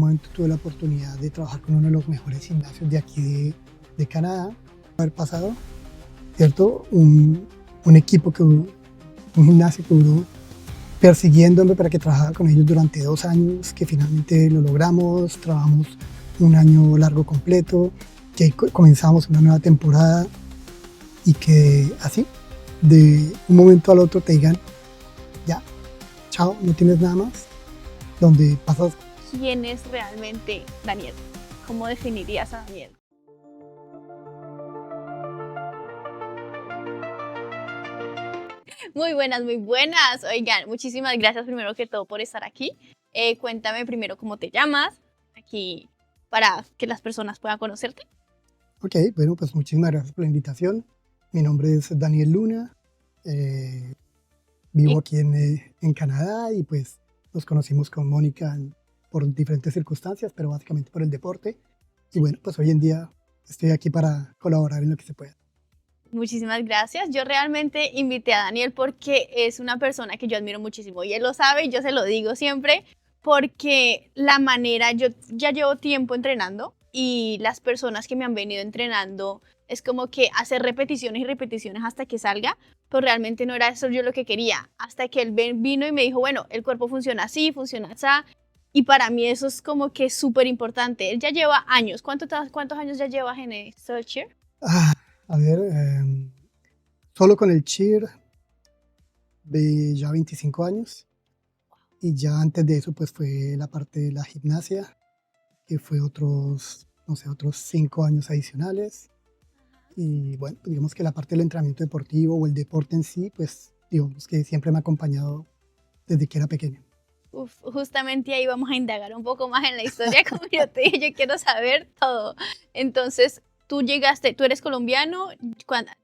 En un momento tuve la oportunidad de trabajar con uno de los mejores gimnasios de aquí de Canadá. Haber pasado, ¿cierto? Un equipo un gimnasio que duró persiguiéndome para que trabajara con ellos durante 2 años, que finalmente lo logramos, trabajamos un año largo completo, que comenzamos una nueva temporada y que así, de un momento al otro te digan, ya, chao, no tienes nada más, donde pasas. ¿Quién es realmente Daniel? ¿Cómo definirías a Daniel? Muy buenas, muy buenas. Oigan, muchísimas gracias primero que todo por estar aquí. Cuéntame primero cómo te llamas, aquí para que las personas puedan conocerte. Ok, bueno, pues muchísimas gracias por la invitación. Mi nombre es Daniel Luna, vivo Y aquí en Canadá y pues nos conocimos con Mónica por diferentes circunstancias, pero básicamente por el deporte. Y bueno, pues hoy en día estoy aquí para colaborar en lo que se pueda. muchísimas gracias. Yo realmente invité a Daniel porque es una persona que yo admiro muchísimo y él lo sabe y yo se lo digo siempre porque la manera, yo ya llevo tiempo entrenando y las personas que me han venido entrenando es como que hacer repeticiones y repeticiones hasta que salga, pero realmente no era eso yo lo que quería, hasta que él vino y me dijo, bueno, el cuerpo funciona así, funciona así, y para mí eso es como que súper importante. Él ya lleva años. ¿Cuántos años ya llevas en Soulcheer? Ah, a ver, solo con el cheer de ya 25 años y ya antes de eso pues fue la parte de la gimnasia, que fue otros, no sé, otros 5 años adicionales. Y bueno, pues digamos que la parte del entrenamiento deportivo o el deporte en sí, pues digamos que siempre me ha acompañado desde que era pequeño. Uf, justamente ahí vamos a indagar un poco más en la historia, como yo te dije, yo quiero saber todo. Entonces, tú eres colombiano,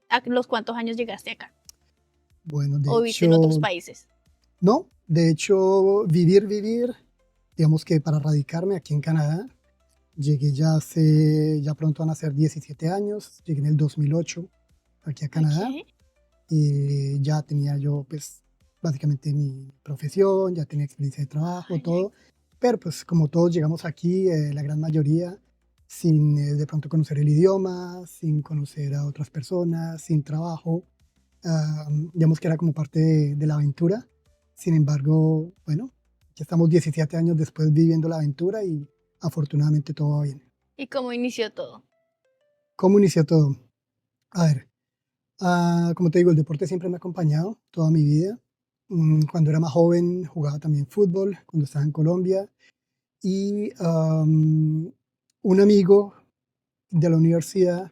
¿a los cuántos años llegaste acá? Bueno, de ¿O viste en otros hecho, países? no, de hecho, vivir, digamos que para radicarme aquí en Canadá, llegué ya pronto van a ser 17 años, llegué en el 2008 aquí a Canadá Ok. y ya tenía yo pues básicamente mi profesión, ya tenía experiencia de trabajo, Ay, todo, pero pues como todos llegamos aquí, la gran mayoría, sin de pronto conocer el idioma, sin conocer a otras personas, sin trabajo, digamos que era como parte de la aventura. Sin embargo, bueno, ya estamos 17 años después viviendo la aventura y afortunadamente todo va bien. ¿y cómo inició todo? ¿Cómo inició todo? A ver, como te digo, el deporte siempre me ha acompañado toda mi vida. Cuando era más joven jugaba también fútbol, cuando estaba en Colombia. Y un amigo de la universidad,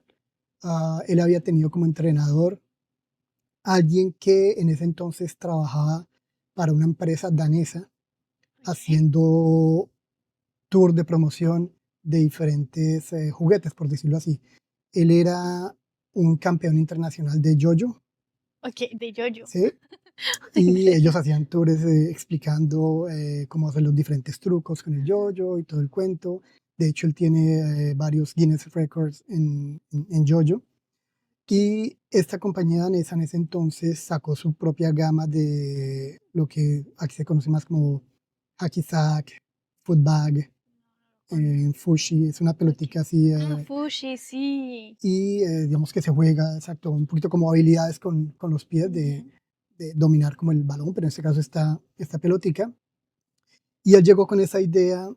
él había tenido como entrenador alguien que en ese entonces trabajaba para una empresa danesa Ok. haciendo tour de promoción de diferentes juguetes, por decirlo así. Él era un campeón internacional de yo-yo, Ok, de yo-yo. ¿sí? Y ellos hacían tours explicando cómo hacer los diferentes trucos con el yo-yo y todo el cuento. De hecho, él tiene varios Guinness Records en yo-yo. Y esta compañía danesa en ese entonces sacó su propia gama de lo que aquí se conoce más como hacky sack, footbag, fushi, es una Ok. pelotica así, Ah, Fushi, sí. y digamos que se juega, exacto, un poquito como habilidades con los pies Ujú. de dominar como el balón, pero en este caso esta pelotica. Y él llegó con esa idea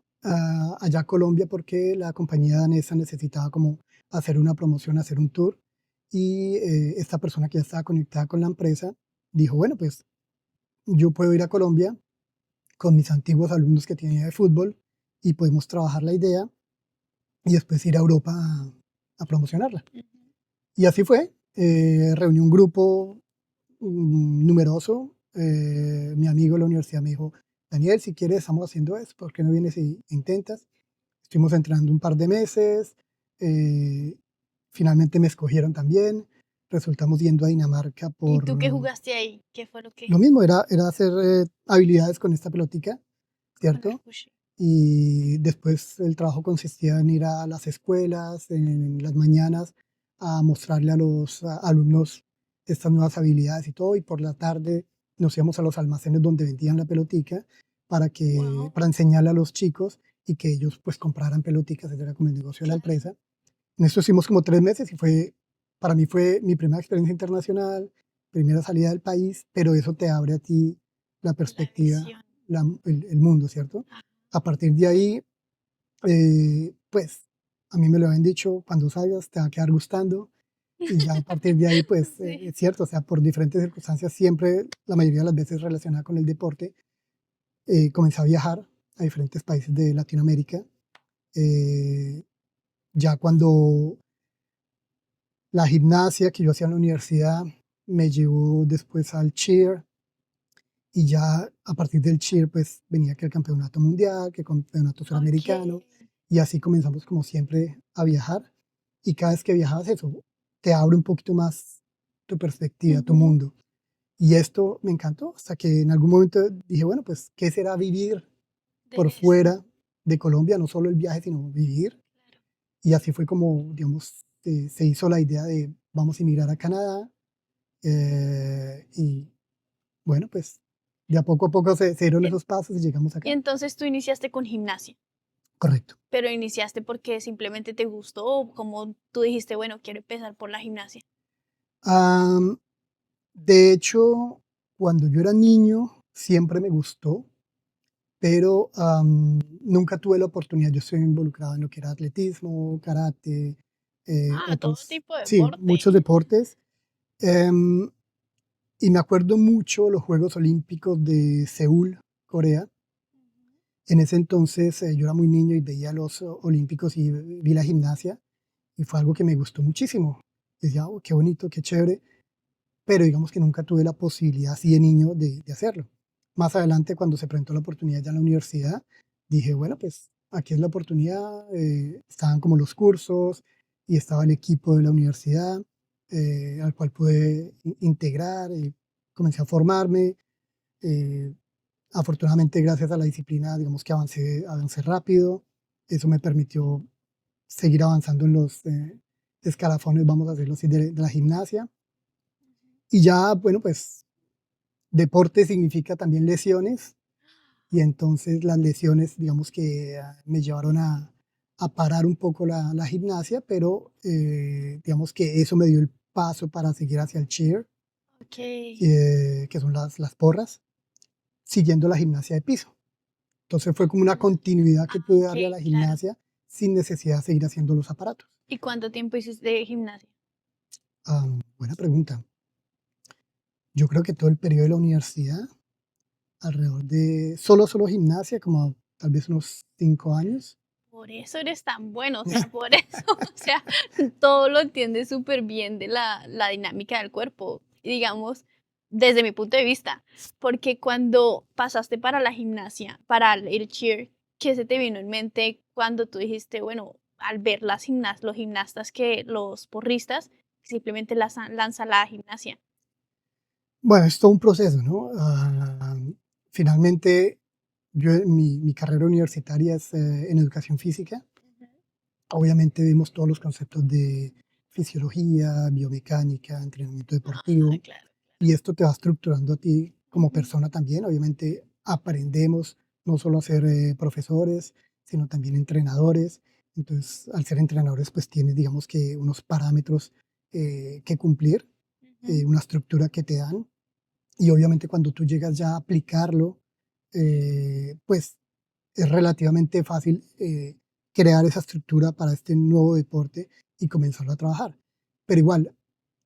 allá a Colombia porque la compañía danesa necesitaba como hacer una promoción, hacer un tour. Y esta persona que ya estaba conectada con la empresa dijo, bueno, pues yo puedo ir a Colombia con mis antiguos alumnos que tenía de fútbol y podemos trabajar la idea y después ir a Europa a promocionarla. Ujú. Y así fue. Reuní un grupo numeroso. Mi amigo de la universidad me dijo, Daniel, si quieres, estamos haciendo esto, ¿por qué no vienes y intentas? Estuvimos entrenando un par de meses, eh, finalmente me escogieron también, resultamos yendo a Dinamarca ¿Y por tú qué jugaste ahí? ¿Qué fue lo que lo mismo, era hacer habilidades con esta pelotica, con el ¿cierto? Fushi? Y después el trabajo consistía en ir a las escuelas en las mañanas a mostrarle a los alumnos estas nuevas habilidades y todo, y por la tarde nos íbamos a los almacenes donde vendían la pelotica Wow. para enseñarle a los chicos y que ellos pues compraran peloticas, ese era como el negocio de la Claro. empresa. En esto hicimos como 3 meses y para mí fue mi primera experiencia internacional, primera salida del país, pero eso te abre a ti la La perspectiva, visión. el mundo, ¿cierto? A partir de ahí, pues a mí me lo habían dicho, cuando salgas te va a quedar gustando. Y ya a partir de ahí, pues Sí. es cierto, o sea, por diferentes circunstancias, siempre, la mayoría de las veces relacionada con el deporte, comencé a viajar a diferentes países de Latinoamérica. eh, ya cuando la gimnasia que yo hacía en la universidad me llevó después al cheer, y ya a partir del cheer pues venía que el campeonato mundial, que el campeonato Ok. suramericano, y así comenzamos como siempre a viajar, y cada vez que viajabas eso te abre un poquito más tu perspectiva, tu Ujú. mundo. Y esto me encantó hasta que en algún momento dije, bueno, pues, ¿qué será vivir por De esto. fuera de Colombia? No solo el viaje, sino vivir. Claro. Y así fue como, digamos, se hizo la idea de vamos a emigrar a Canadá. Y bueno, pues de a poco se dieron Y esos pasos y llegamos y acá. entonces tú iniciaste con gimnasia, Correcto. pero iniciaste porque simplemente te gustó o como tú dijiste, bueno, quiero empezar por la gimnasia. Am, de hecho, cuando yo era niño, siempre me gustó, pero nunca tuve la oportunidad. Yo estoy involucrado en lo que era atletismo, karate, Ah, todo tipo de sí, deporte. muchos deportes. em, y me acuerdo mucho los Juegos Olímpicos de Seúl, Corea. Ujú. En ese entonces yo era muy niño y veía los Olímpicos y vi la gimnasia y fue algo que me gustó muchísimo. Decía, oh, qué bonito, qué chévere, pero digamos que nunca tuve la posibilidad así de niño de hacerlo. Más adelante, cuando se presentó la oportunidad ya en la universidad, dije, bueno, pues aquí es la oportunidad. Estaban como los cursos y estaba el equipo de la universidad al cual pude integrar. Comencé a formarme. eh, Afortunadamente, gracias a la disciplina, digamos que avancé rápido. Eso me permitió seguir avanzando en los escalafones, vamos a decirlo así, de la gimnasia. Y ya, bueno, pues deporte significa también lesiones, y entonces las lesiones, digamos que me llevaron a parar un poco la gimnasia, pero digamos que eso me dio el paso para seguir hacia el cheer, Okey. que son las porras, siguiendo la gimnasia de piso. Entonces fue como una Ah, continuidad que pude darle a okey, la claro. gimnasia sin necesidad de seguir haciendo los aparatos. ¿Y cuánto tiempo hiciste de gimnasia? Buena pregunta. Yo creo que todo el periodo de la universidad, alrededor de solo gimnasia, como tal vez unos 5 años. Por eso eres tan bueno, o sea, por eso, o sea, todo lo entiendes súper bien de la dinámica del cuerpo, y digamos, desde mi punto de vista, porque cuando pasaste para la gimnasia, para el cheer, ¿qué se te vino en mente cuando tú dijiste, bueno, al ver los gimnastas que los porristas simplemente lanzan la gimnasia? Bueno, es todo un proceso, ¿no? Finalmente, mi carrera universitaria es en educación física. Ujú. Obviamente vemos todos los conceptos de fisiología, biomecánica, entrenamiento Ah, deportivo, claro, y esto te va estructurando a ti como ujú, persona también. Obviamente aprendemos no solo a ser profesores, sino también entrenadores. Entonces, al ser entrenadores, pues tienes, digamos que, unos parámetros que cumplir, ujú, una estructura que te dan. Y obviamente cuando tú llegas ya a aplicarlo, pues es relativamente fácil crear esa estructura para este nuevo deporte y comenzarlo a trabajar. Pero igual,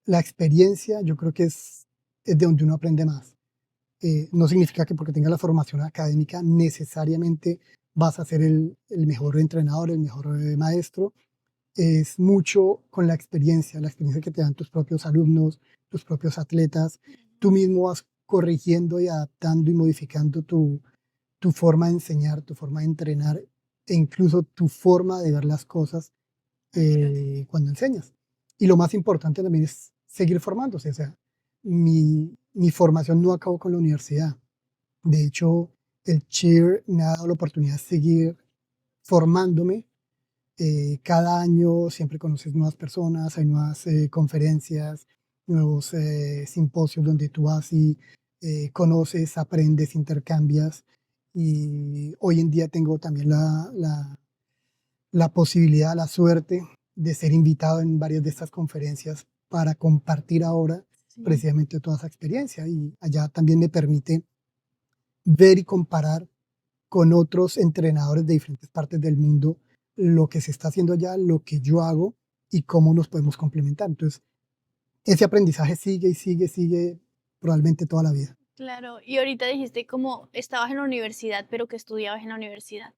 la experiencia yo creo que es de donde uno aprende más. No claro, significa que porque tengas la formación académica necesariamente vas a ser el mejor entrenador, el mejor maestro. Es mucho con la experiencia que te dan tus propios alumnos, tus propios atletas. Tú ujú, mismo vas corrigiendo y adaptando y modificando tu forma de enseñar, tu forma de entrenar e incluso tu forma de ver las cosas claro. cuando enseñas. Y lo más importante también es seguir formándose. O sea, mi formación no acabó con la universidad. De hecho, el cheer me ha dado la oportunidad de seguir formándome. Cada año siempre conoces nuevas personas, hay nuevas conferencias, nuevos simposios donde tú vas y conoces, aprendes, intercambias. y hoy en día tengo también la posibilidad, la suerte de ser invitado en varias de estas conferencias para compartir ahora Sí. precisamente toda esa experiencia, y allá también me permite ver y comparar con otros entrenadores de diferentes partes del mundo lo que se está haciendo allá, lo que yo hago y cómo nos podemos complementar. Entonces, ese aprendizaje sigue y sigue, sigue probablemente toda la vida. Claro, y ahorita dijiste como estabas en la universidad, pero ¿qué estudiabas en la universidad?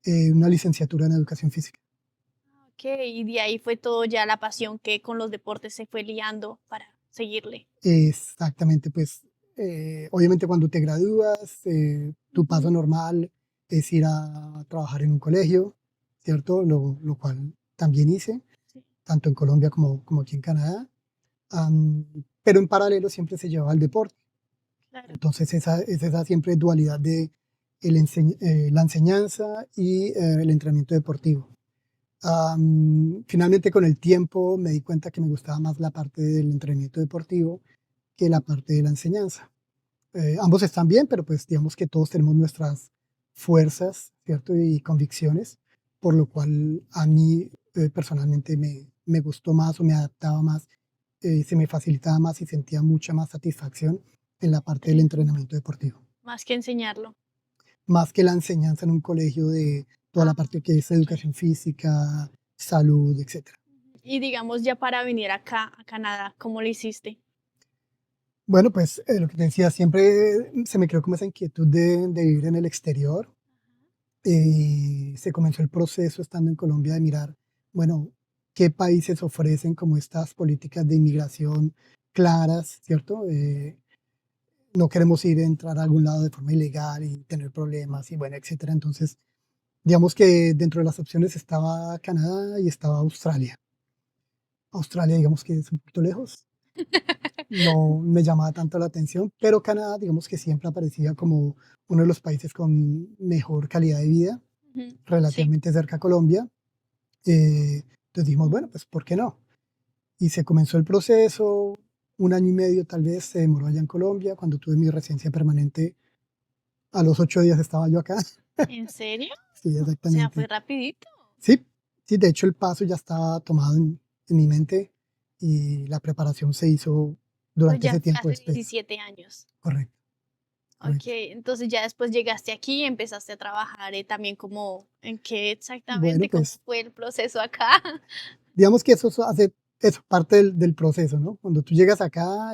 Una licenciatura en educación física. Ok, y de ahí fue todo ya la pasión que con los deportes se fue liando para seguirle. Exactamente, pues obviamente cuando te gradúas, tu paso Ujú. normal es ir a trabajar en un colegio, ¿cierto? Lo cual también hice, Sí, tanto en Colombia como aquí en Canadá. Pero en paralelo siempre se llevaba el deporte. claro. Entonces es esa siempre dualidad de la enseñanza y el entrenamiento deportivo. Finalmente con el tiempo me di cuenta que me gustaba más la parte del entrenamiento deportivo que la parte de la enseñanza. Ambos están bien, pero pues digamos que todos tenemos nuestras fuerzas, ¿cierto? Y convicciones, por lo cual a mí personalmente me gustó más o me adaptaba más, se me facilitaba más y sentía mucha más satisfacción en la parte del Entrenando, entrenamiento deportivo, más que enseñarlo. más que la enseñanza en un colegio de toda la Ah, parte que ok, es ok. educación física, salud, etcétera. Y digamos ya para venir acá a Canadá, ¿cómo lo hiciste? Bueno, pues lo que te decía, siempre se me creó como esa inquietud de vivir en el exterior. Se comenzó el proceso estando en Colombia de mirar, bueno, qué países ofrecen como estas políticas de inmigración claras, ¿cierto? No queremos ir a entrar a algún lado de forma ilegal y tener problemas y bueno, etcétera. Entonces, digamos que dentro de las opciones estaba Canadá y estaba Australia. Australia, digamos que es un poquito lejos, no me llamaba tanto la atención, pero Canadá, digamos que siempre aparecía como uno de los países con mejor calidad de vida, Ujú. Sí. relativamente cerca a Colombia. Entonces dijimos, bueno, pues ¿por qué no? Y se comenzó el proceso, un año y medio tal vez se demoró allá en Colombia. Cuando tuve mi residencia permanente, a los 8 días estaba yo acá. ¿En serio? Sí, O sea, fue exactamente. rapidito. Sí, sí, de hecho el paso ya estaba tomado en mi mente y la preparación se hizo Pues durante ya ese fue tiempo hace después. 17 años. Correcto, Ok, correcto. entonces ya después llegaste aquí y empezaste a trabajar también como, ¿en qué Bueno, exactamente? ¿Cómo pues fue el proceso acá? digamos que eso hace eso, parte del proceso, ¿no? Cuando tú llegas acá,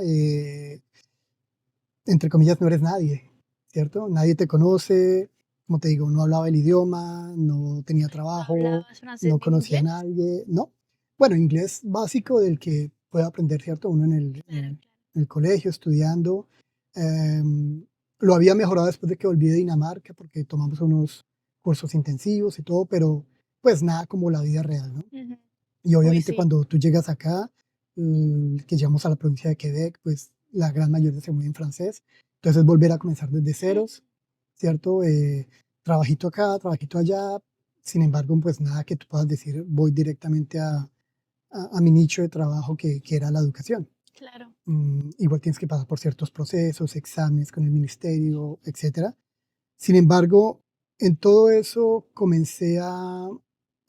entre comillas, no eres nadie, ¿cierto? Nadie te conoce, como te digo, no hablaba el idioma, no tenía ¿No trabajo, hablabas francés no ni en conocía a inglés? nadie, ¿no? Bueno, inglés básico del que puede aprender, ¿cierto? Uno Claro, en el colegio, estudiando. Em, lo había mejorado después de que volví de Dinamarca, porque tomamos unos cursos intensivos y todo, pero pues nada como la vida real, ¿no? claro. Ujú. Y Uy, obviamente sí. cuando tú llegas acá, que llegamos a la provincia de Quebec, pues la gran mayoría se mueve en francés. Entonces volver a comenzar desde ceros, ¿cierto? Trabajito acá, trabajito allá. Sin embargo, pues nada que tú puedas decir, voy directamente a mi nicho de trabajo que era la educación. Claro. Igual tienes que pasar por ciertos procesos, exámenes con el ministerio, etcétera. Sin embargo, en todo eso comencé a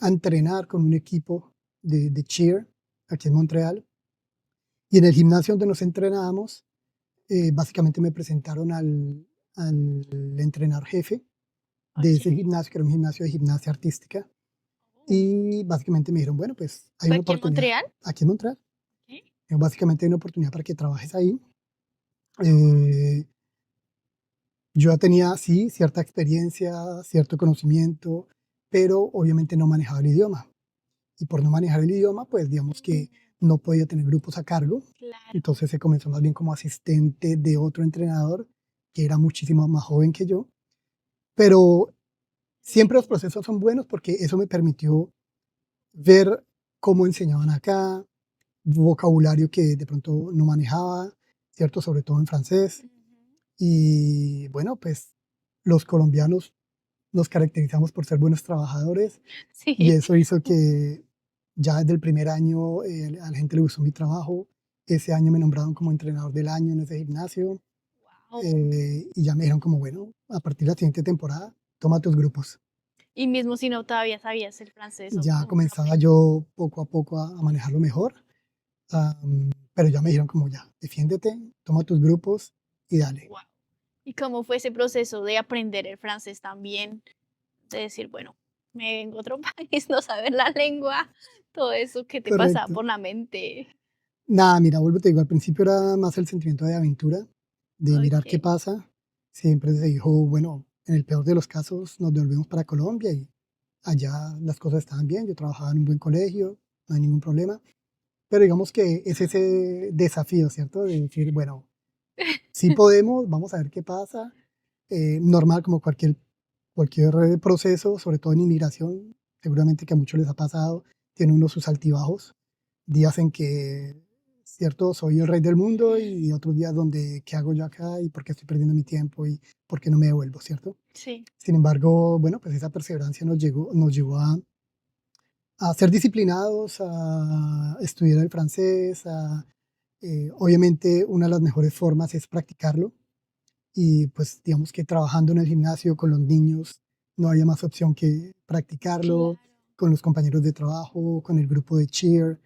entrenar con un equipo de cheer aquí en Montreal. Y en el gimnasio donde nos entrenábamos, básicamente me presentaron al entrenador jefe de ese Ok. gimnasio, que era un gimnasio de gimnasia artística. Oh. Y básicamente me dijeron, bueno, pues hay ¿Fue una aquí en oportunidad Montreal? aquí en Montreal. Ok. Básicamente hay una oportunidad para que trabajes ahí. Eh, yo ya tenía, sí, cierta experiencia, cierto conocimiento, pero obviamente no manejaba el idioma. Y por no manejar el idioma, pues digamos Mm, que no podía tener grupos a cargo. claro. Entonces se comenzó más bien como asistente de otro entrenador que era muchísimo más joven que yo. Pero siempre los procesos son buenos porque eso me permitió ver cómo enseñaban acá, vocabulario que de pronto no manejaba, ¿cierto? Sobre todo en francés. Ujú. Y bueno, pues los colombianos nos caracterizamos por ser buenos trabajadores y Sí. eso hizo que ya desde el primer año a la gente le gustó mi trabajo. Ese año me nombraron como entrenador del año en ese gimnasio. Wow. y ya me dijeron como, bueno, a partir de la siguiente temporada, toma tus grupos. Y mismo si no todavía sabías el francés o Ya cómo lo comenzaba aprendiste. yo poco a poco a manejarlo mejor, pero ya me dijeron como ya, defiéndete, toma tus grupos y dale. Wow. ¿Y cómo fue ese proceso de aprender el francés también? De decir, bueno, me vengo a otro país, no saber la lengua, todo eso que te pasaba Correcto. por la mente. Nada, mira, vuelvo, te digo, al principio era más el sentimiento de aventura, de mirar qué Ok, pasa. Siempre se dijo, bueno, en el peor de los casos nos devolvemos para Colombia y allá las cosas estaban bien, yo trabajaba en un buen colegio, no hay ningún problema. Pero digamos que es ese desafío, ¿cierto? De decir, bueno, sí podemos, vamos a ver qué pasa. Normal como cualquier proceso, sobre todo en inmigración, seguramente que a muchos les ha pasado, tiene uno sus altibajos, días en que, cierto, soy el rey del mundo y otros días donde, ¿qué hago yo acá y por qué estoy perdiendo mi tiempo y por qué no me devuelvo, ¿cierto? sí, Sin embargo, bueno, pues esa perseverancia nos llevó a ser disciplinados, a estudiar el francés, obviamente una de las mejores formas es practicarlo y pues digamos que trabajando en el gimnasio con los niños no había más opción que practicarlo claro. con los compañeros de trabajo, con el grupo de cheer.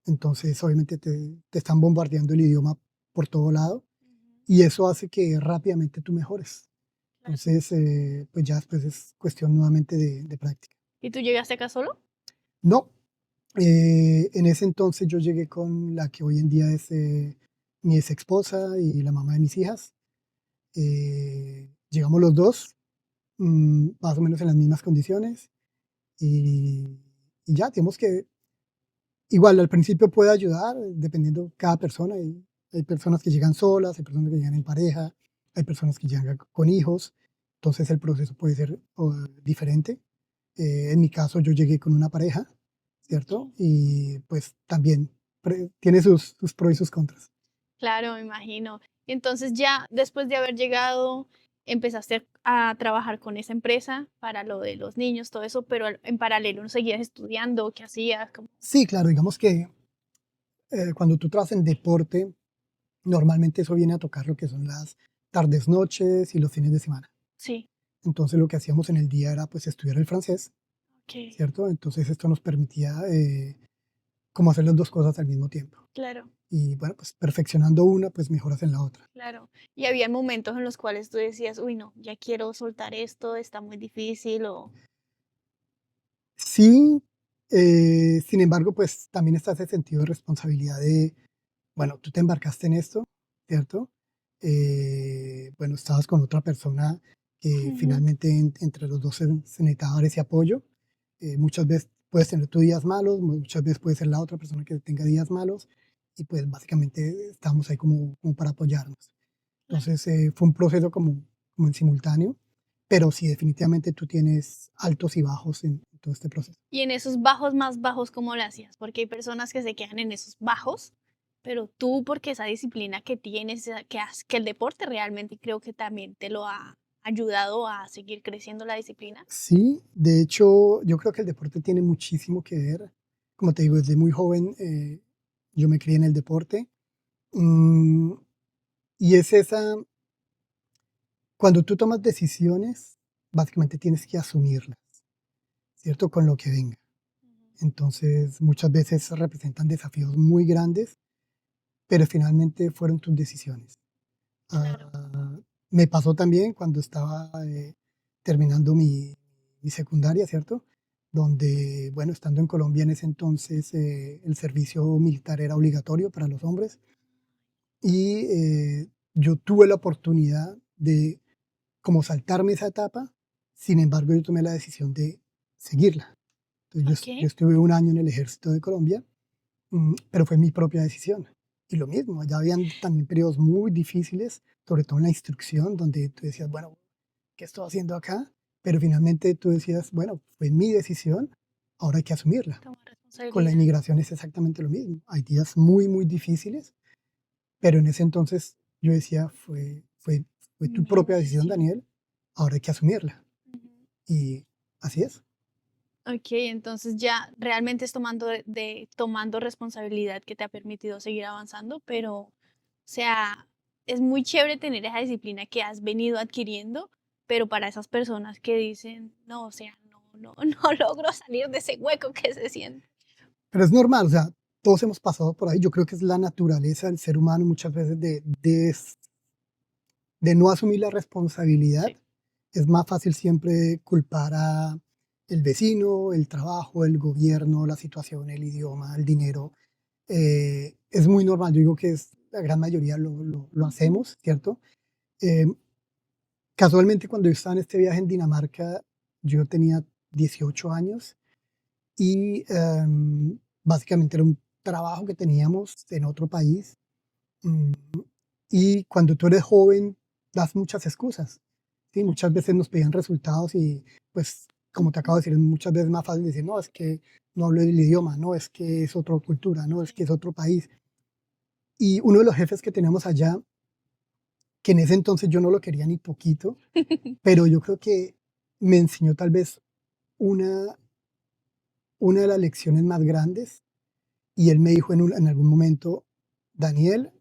Entonces obviamente te están bombardeando el idioma por todo lado Ujú, y eso hace que rápidamente tú mejores. claro. Entonces, pues ya después es cuestión nuevamente de práctica. ¿Y tú llegaste acá solo? No, en ese entonces yo llegué con la que hoy en día es mi ex esposa y la mamá de mis hijas. Llegamos los dos, más o menos en las mismas condiciones y, y ya, digamos que igual al principio puede ayudar, dependiendo cada persona. Hay personas que llegan solas, hay personas que llegan en pareja, hay personas que llegan con hijos, entonces el proceso puede ser diferente. En mi caso yo llegué con una pareja, ¿cierto? Ok. Y pues también tiene sus pros y sus contras. Claro, me imagino. Y entonces ya después de haber llegado, empezaste a trabajar con esa empresa para lo de los niños, todo eso, pero en paralelo no seguías estudiando, ¿qué hacías? Sí, claro, digamos que cuando tú trabajas en deporte, normalmente eso viene a tocar lo que son las tardes, noches y los fines de semana. Sí, Entonces lo que hacíamos en el día era pues estudiar el francés, ok, ¿cierto? Entonces esto nos permitía como hacer las dos cosas al mismo tiempo. claro. Y bueno, pues perfeccionando una, pues mejoras en la otra. Claro. Y había momentos en los cuales tú decías, uy, no, ya quiero soltar esto, está muy difícil o... Sí, sin embargo, pues también está ese sentido de responsabilidad de, bueno, tú te embarcaste en esto, ¿cierto? Bueno, estabas con otra persona que Ujú, finalmente entre los dos se necesitaba dar ese apoyo. Muchas veces puedes tener tus días malos, muchas veces puede ser la otra persona que tenga días malos y pues básicamente estamos ahí como para apoyarnos. claro. Entonces fue un proceso como en simultáneo, pero sí, definitivamente tú tienes altos y bajos en todo este proceso. Y en esos bajos más bajos, ¿cómo lo hacías? Porque hay personas que se quedan en esos bajos, pero tú, porque esa disciplina que tienes, que el deporte realmente creo que también te lo ha ayudado a seguir creciendo la disciplina. Sí, de hecho, yo creo que el deporte tiene muchísimo que ver. Como te digo, desde muy joven yo me crié en el deporte. mm, y es esa, cuando tú tomas decisiones, básicamente tienes que asumirlas, ¿cierto? Con lo que venga. Ujú, Entonces, muchas veces representan desafíos muy grandes, pero finalmente fueron tus decisiones. claro. Ah, me pasó también cuando estaba terminando mi secundaria, ¿cierto? Donde, bueno, estando en Colombia en ese entonces, el servicio militar era obligatorio para los hombres y yo tuve la oportunidad de como saltarme esa etapa, sin embargo yo tomé la decisión de seguirla. Entonces Ok, yo estuve un año en el ejército de Colombia, pero fue mi propia decisión. Y lo mismo, allá habían también periodos muy difíciles, sobre todo en la instrucción, donde tú decías, bueno, ¿qué estoy haciendo acá? Pero finalmente tú decías, bueno, fue mi decisión, ahora hay que asumirla. toma Con la responsabilidad. inmigración es exactamente lo mismo. Hay días muy, muy difíciles, pero en ese entonces yo decía, fue tu Mi propia decisión, decisión. Daniel, ahora hay que asumirla. Ujú. Y así es. Ok, entonces ya realmente es tomando responsabilidad que te ha permitido seguir avanzando, pero, o sea, es muy chévere tener esa disciplina que has venido adquiriendo, pero para esas personas que dicen, no, o sea, no logro salir de ese hueco que se siente. Pero es normal, o sea, todos hemos pasado por ahí. Yo creo que es la naturaleza del ser humano muchas veces de no asumir la responsabilidad. Sí, Es más fácil siempre culpar a el vecino, el trabajo, el gobierno, la situación, el idioma, el dinero. Es muy normal, yo digo que es, la gran mayoría lo hacemos, ¿cierto? Eh, Casualmente cuando yo estaba en este viaje en Dinamarca, yo tenía 18 años y básicamente era un trabajo que teníamos en otro país. mm, Y cuando tú eres joven, das muchas excusas. ¿Sí? Muchas así veces nos pedían resultados y, pues, como te acabo de decir, es muchas veces más fácil decir, no, es que no hablo el idioma, no, es que es otra cultura, no, es que es otro país. Y uno de los jefes que teníamos allá, que en ese entonces yo no lo quería ni poquito, es. pero yo creo que me enseñó tal vez una, una de las lecciones más grandes. Y él me dijo en algún momento, Daniel,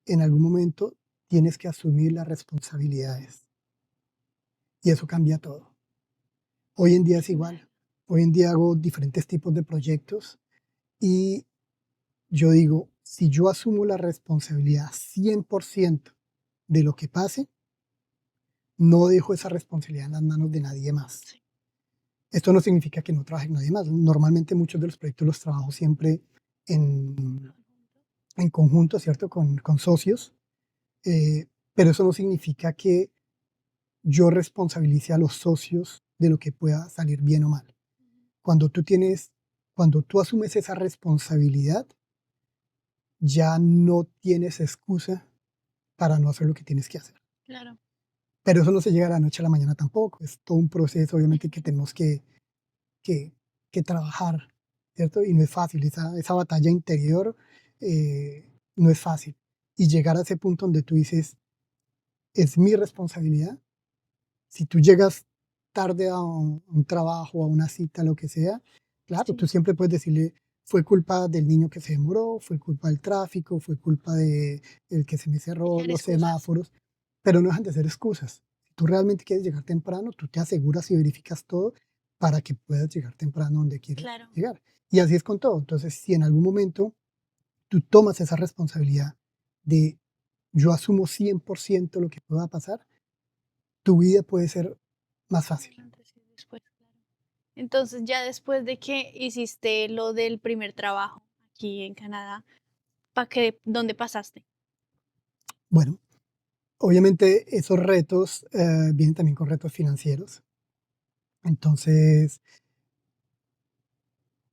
en algún momento tienes que asumir las responsabilidades. Y eso cambia todo. Hoy en día es igual. Hoy en día hago diferentes tipos de proyectos y yo digo, si yo asumo la responsabilidad 100% de lo que pase, no dejo esa responsabilidad en las manos de nadie más. Sí, Esto no significa que no trabaje con nadie más. Normalmente muchos de los proyectos los trabajo siempre en, en conjunto, ¿cierto? Con socios. Pero eso no significa que yo responsabilice a los socios de lo que pueda salir bien o mal. Cuando tú tienes, cuando tú asumes esa responsabilidad, ya no tienes excusa para no hacer lo que tienes que hacer. claro. Pero eso no se llega de la noche a la mañana tampoco. Es todo un proceso, obviamente, que Ujú. tenemos que, que trabajar, ¿cierto? Y no es fácil. Esa batalla interior no es fácil. Y llegar a ese punto donde tú dices, es mi responsabilidad. Si tú llegas tarde a un trabajo, a una cita, lo que sea, claro, tú Sí, siempre puedes decirle, fue culpa del niño que se demoró, fue culpa del tráfico, fue culpa de el que se me cerró echar los excusas. semáforos, pero no dejan de ser excusas. Si tú realmente quieres llegar temprano, tú te aseguras y verificas todo para que puedas llegar temprano donde quieres Claro. llegar. Y así es con todo. Entonces, si en algún momento tú tomas esa responsabilidad de yo asumo 100% lo que pueda pasar, tu vida puede ser más fácil. Antes y después, claro. Entonces, ya después de que hiciste lo del primer trabajo aquí en Canadá, ¿dónde pasaste? Bueno, obviamente esos retos vienen también con retos financieros. Entonces,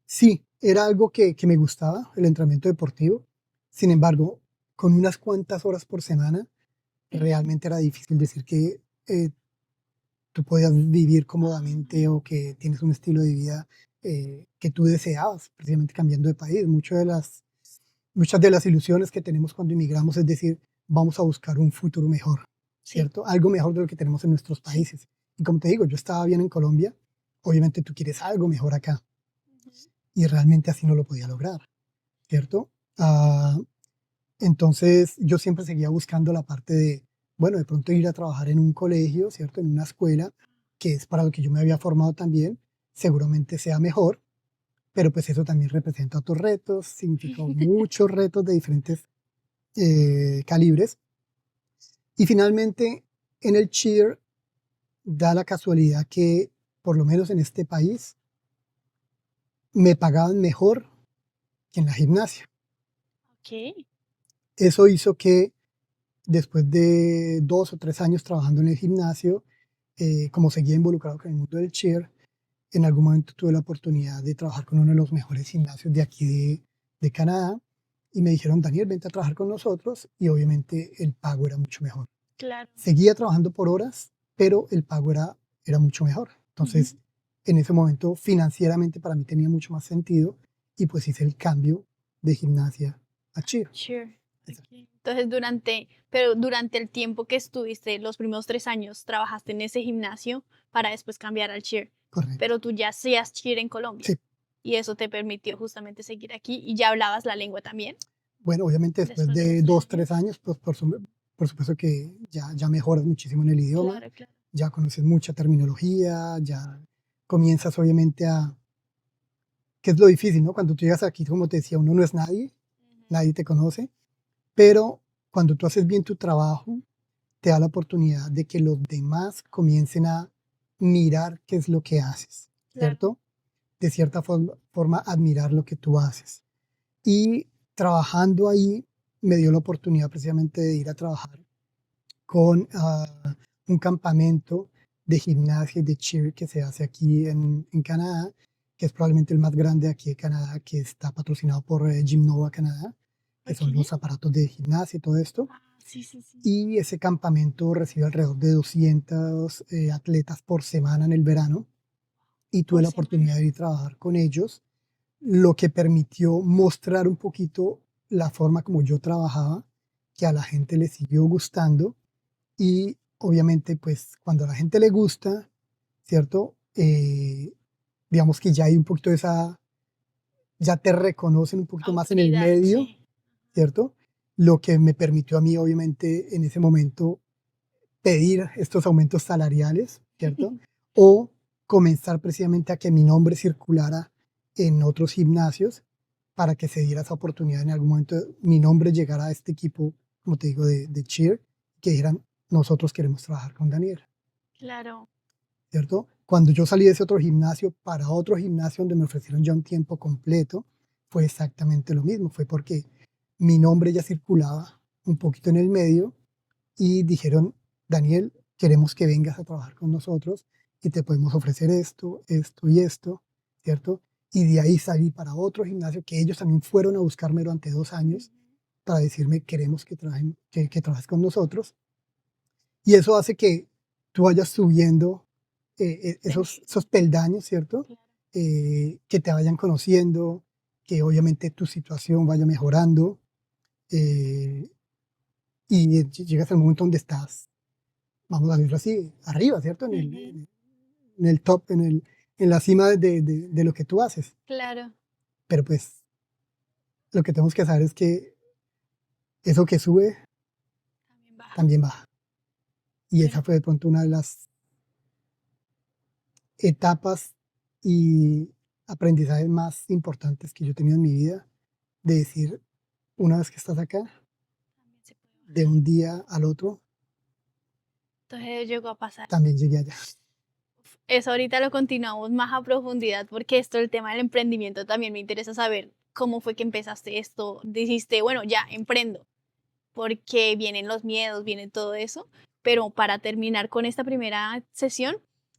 sí, era algo que me gustaba, el entrenamiento deportivo. Sin embargo, con unas cuantas horas por semana, realmente era difícil decir que eh, tú podías vivir cómodamente o que tienes un estilo de vida que tú deseabas, precisamente cambiando de país. Muchas de las ilusiones que tenemos cuando emigramos es decir, vamos a buscar un futuro mejor, Sí, ¿cierto? Algo mejor de lo que tenemos en nuestros sí. países. Y como te digo, yo estaba bien en Colombia, obviamente tú quieres algo mejor acá Ujú. y realmente así no lo podía lograr, ¿cierto? Ah, entonces yo siempre seguía buscando la parte de, bueno, de pronto ir a trabajar en un colegio, ¿cierto? En una escuela, que es para lo que yo me había formado también, seguramente sea mejor, pero pues eso también representa otros retos, significó muchos retos de diferentes calibres. Y finalmente, en el cheer, da la casualidad que, por lo menos en este país, me pagaban mejor que en la gimnasia. Ok. Eso hizo que después de 2 o 3 años trabajando en el gimnasio, como seguía involucrado con el mundo del cheer, en algún momento tuve la oportunidad de trabajar con uno de los mejores gimnasios de aquí de Canadá y me dijeron, Daniel, vente a trabajar con nosotros y obviamente el pago era mucho mejor. Claro. Seguía trabajando por horas, pero el pago era mucho mejor. Ujú. Entonces, en ese momento, financieramente para mí tenía mucho más sentido y pues hice el cambio de gimnasia a cheer. Sure. Exacto. Ok. Entonces, pero durante el tiempo que estuviste, los primeros 3 años, trabajaste en ese gimnasio para después cambiar al cheer. Correcto. Pero tú ya hacías cheer en Colombia Sí. y eso te permitió justamente seguir aquí y ya hablabas la lengua también Bueno, obviamente después después de de los tres dos, años. 3 años, pues por supuesto que ya mejoras muchísimo en el idioma, Claro, claro. ya conoces mucha terminología, ya comienzas obviamente a, que es lo difícil, ¿no? Cuando tú llegas aquí, como te decía, uno no es nadie, Ujú. nadie te conoce, pero cuando tú haces bien tu trabajo, te da la oportunidad de que los demás comiencen a mirar qué es lo que haces, Claro. ¿cierto? De cierta forma, admirar lo que tú haces. Y trabajando ahí, me dio la oportunidad precisamente de ir a trabajar con un campamento de gimnasia y de cheer que se hace aquí en Canadá, que es probablemente el más grande aquí de Canadá, que está patrocinado por Gym Nova Canadá, que son Okey. los aparatos de gimnasia y todo esto. Ah, sí, sí, sí. Y ese campamento recibe alrededor de 200 atletas por semana en el verano y tuve Por la semana. oportunidad de ir a trabajar con ellos, lo que permitió mostrar un poquito la forma como yo trabajaba, que a la gente le siguió gustando y obviamente pues cuando a la gente le gusta, ¿cierto? Digamos que ya hay un poquito de esa, ya te reconocen un poquito más en el Autoridad, medio, sí. ¿cierto? Lo que me permitió a mí obviamente en ese momento pedir estos aumentos salariales, ¿cierto? O comenzar precisamente a que mi nombre circulara en otros gimnasios para que se diera esa oportunidad en algún momento, mi nombre llegara a este equipo, como te digo, de cheer, que dijeran, nosotros queremos trabajar con Daniel, Claro. ¿cierto? Cuando yo salí de ese otro gimnasio para otro gimnasio donde me ofrecieron ya un tiempo completo, fue exactamente lo mismo, fue porque mi nombre ya circulaba un poquito en el medio y dijeron, Daniel, queremos que vengas a trabajar con nosotros y te podemos ofrecer esto, esto y esto, ¿cierto? Y de ahí salí para otro gimnasio que ellos también fueron a buscarme durante 2 años Ujú. para decirme, queremos que trabajes con nosotros. Y eso hace que tú vayas subiendo De nivel. esos peldaños, ¿cierto? Claro. Que te vayan conociendo, que obviamente tu situación vaya mejorando eh, y llegas al momento donde estás, vamos a decirlo así, arriba, ¿cierto? Ujú. En el top, en la cima de lo que tú haces. Claro. Pero pues lo que tenemos que saber es que eso que sube También baja. también baja. Y Pero esa fue de pronto una de las etapas y aprendizajes más importantes que yo he tenido en mi vida, de decir, una vez que estás acá, también se puede de bajar. un día al otro, Entonces llegó a pasar. también llegué allá. Eso ahorita lo continuamos más a profundidad porque esto, el tema del emprendimiento, también me interesa saber cómo fue que empezaste esto. Dijiste, bueno, ya emprendo, porque vienen los miedos, viene todo eso. Pero para terminar con esta primera sesión,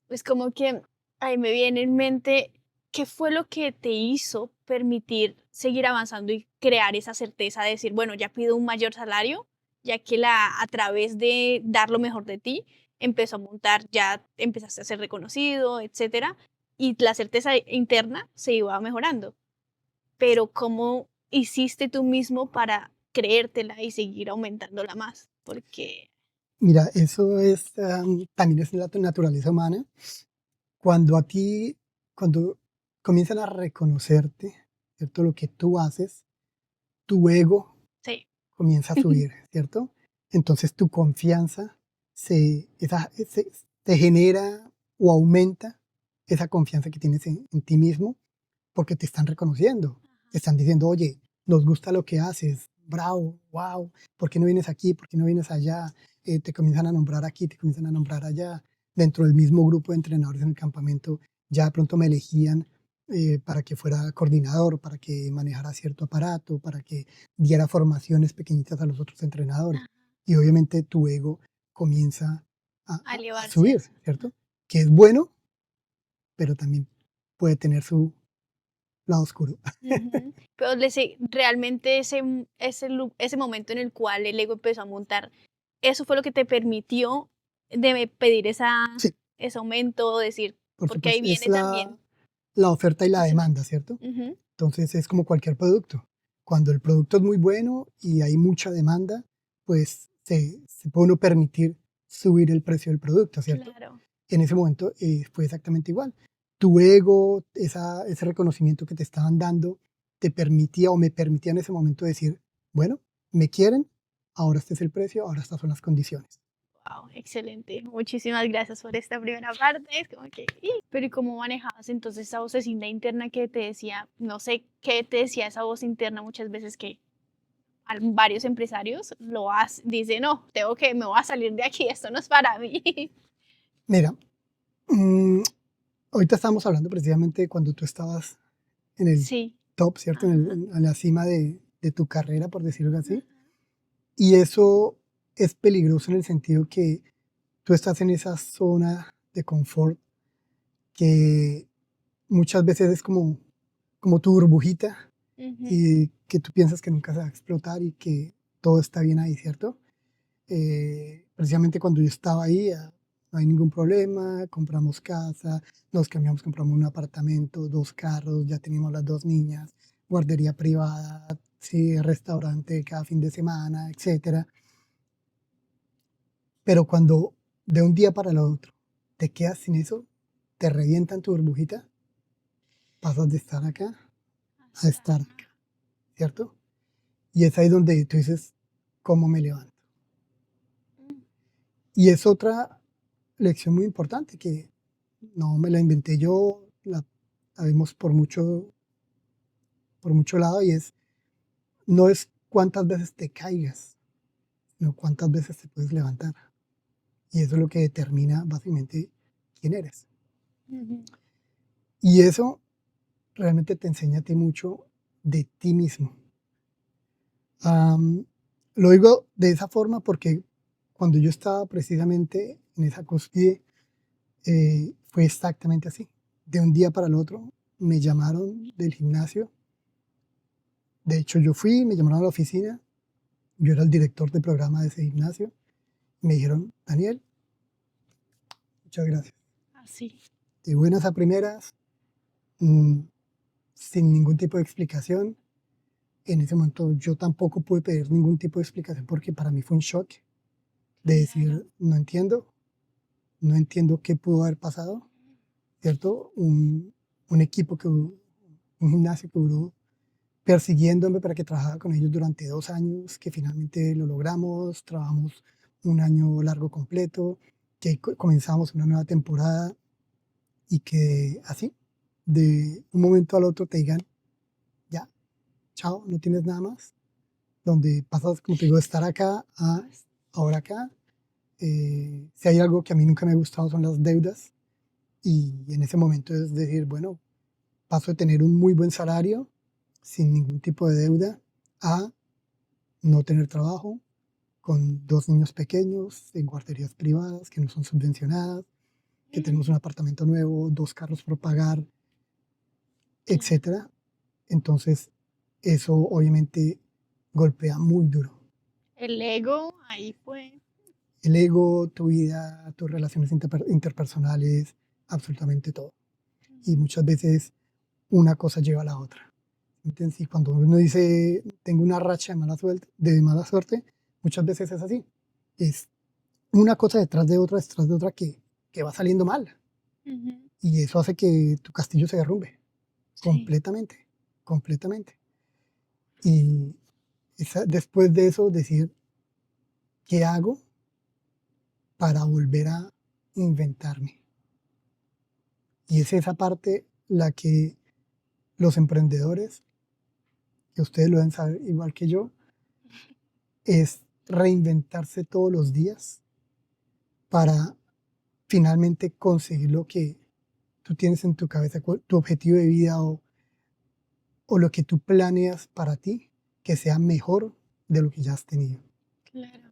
es como que ahí me viene en mente qué fue lo que te hizo permitir seguir avanzando y crear esa certeza de decir, bueno, ya pido un mayor salario, ya que a través de dar lo mejor de ti, empezó a montar, ya empezaste a ser reconocido, etcétera, y la certeza interna se iba mejorando. Pero ¿cómo hiciste tú mismo para creértela y seguir aumentándola más? Porque Mira, eso es, también es la naturaleza humana. Cuando a ti, cuando comienzan a reconocerte, ¿cierto? Lo que tú haces, tu ego sí. comienza a subir, ¿cierto? Entonces tu confianza se genera o aumenta esa confianza que tienes en ti mismo porque te están reconociendo. Te están diciendo, oye, nos gusta lo que haces, bravo, wow, ¿por qué no vienes aquí? ¿Por qué no vienes allá? Te comienzan a nombrar aquí, te comienzan a nombrar allá. Dentro del mismo grupo de entrenadores en el campamento, ya de pronto me elegían para que fuera coordinador, para que manejara cierto aparato, para que diera formaciones pequeñitas a los otros entrenadores. Ajá, Y obviamente tu ego comienza a a elevarse subir, eso. ¿cierto? Que es bueno, pero también puede tener su lado oscuro. Ujú. Pero realmente ese momento en el cual el ego empezó a montar, ¿eso fue lo que te permitió pedir Sí, ese aumento? Decir, por porque ahí supuesto, es viene también la oferta y la ese demanda, momento. ¿cierto? Ujú. Entonces es como cualquier producto. Cuando el producto es muy bueno y hay mucha demanda, pues se puede uno permitir subir el precio del producto, ¿cierto? Claro. En ese momento fue exactamente igual. Tu ego, ese reconocimiento que te estaban dando, te permitía o me permitía en ese momento decir, bueno, me quieren, ahora este es el precio, ahora estas son las condiciones. Wow, excelente. Muchísimas gracias por esta primera parte. Es como que, pero ¿y cómo manejabas entonces esa vocecita interna que te decía, no sé qué te decía esa voz interna muchas veces que varios empresarios dicen, no, me voy a salir de aquí, esto no es para mí. Mira, mm, ahorita estamos hablando precisamente de cuando tú estabas en el Sí. top, ¿cierto? Ajá. En la cima de tu carrera, por decirlo Ajá. así. Y eso es peligroso en el sentido que tú estás en esa zona de confort que muchas veces es como tu burbujita Ujú. y que tú piensas que nunca se va a explotar y que todo está bien ahí, ¿cierto? Precisamente cuando yo estaba ahí, no hay ningún problema, compramos casa, nos cambiamos, compramos un apartamento, 2 carros, ya teníamos las 2 niñas, guardería privada, sí, restaurante cada fin de semana, etcétera. Pero cuando de un día para el otro te quedas sin eso, te revientan tu burbujita, pasas de estar acá a Hasta estar acá. acá, ¿cierto? Y es ahí donde tú dices, ¿cómo me levanto? Mm. Y es otra lección muy importante que no me la inventé yo, la vimos por mucho lado y no es cuántas veces te caigas, sino cuántas veces te puedes levantar. Y eso es lo que determina básicamente quién eres. Ujú. Y eso realmente te enseña a ti mucho de ti mismo. Am, lo digo de esa forma porque cuando yo estaba precisamente en esa cúspide, fue exactamente así. De un día para el otro me llamaron del gimnasio. De hecho, yo fui, me llamaron a la oficina. Yo era el director de programa de ese gimnasio. Me dijeron, Daniel, muchas gracias. Así. De buenas a primeras, mm, sin ningún tipo de explicación. En ese momento yo tampoco pude pedir ningún tipo de explicación porque para mí fue un shock de Claro. decir, no entiendo qué pudo haber pasado, ¿cierto? Un equipo un gimnasio que duró persiguiéndome para que trabajara con ellos durante 2 años, que finalmente lo logramos, trabajamos un año largo completo, que comenzamos una nueva temporada y que así, de un momento al otro te digan, ya, chao, no tienes nada más, donde pasas, como te digo, de estar acá a ahora acá. Si hay algo que a mí nunca me ha gustado son las deudas y en ese momento es decir, bueno, paso de tener un muy buen salario sin ningún tipo de deuda a no tener trabajo, con 2 niños pequeños en guarderías privadas que no son subvencionadas, que tenemos un apartamento nuevo, 2 carros por pagar, Claro. etcétera. Entonces, eso obviamente golpea muy duro. El ego ahí fue. El ego, tu vida, tus relaciones interpersonales, absolutamente todo. Y Ujú. muchas veces una cosa lleva a la otra. Entonces, y cuando uno dice, tengo una racha de mala suerte, muchas veces es así. Es una cosa detrás de otra que va saliendo mal. Ujú. Y eso hace que tu castillo se derrumbe Sí. completamente, completamente. Y después de eso, decir, ¿qué hago para volver a inventarme? Y es esa parte la que los emprendedores, que ustedes lo deben saber igual que yo, es reinventarse todos los días para finalmente conseguir lo que tú tienes en tu cabeza, tu objetivo de vida o lo que tú planeas para ti, que sea mejor de lo que ya has tenido. Claro.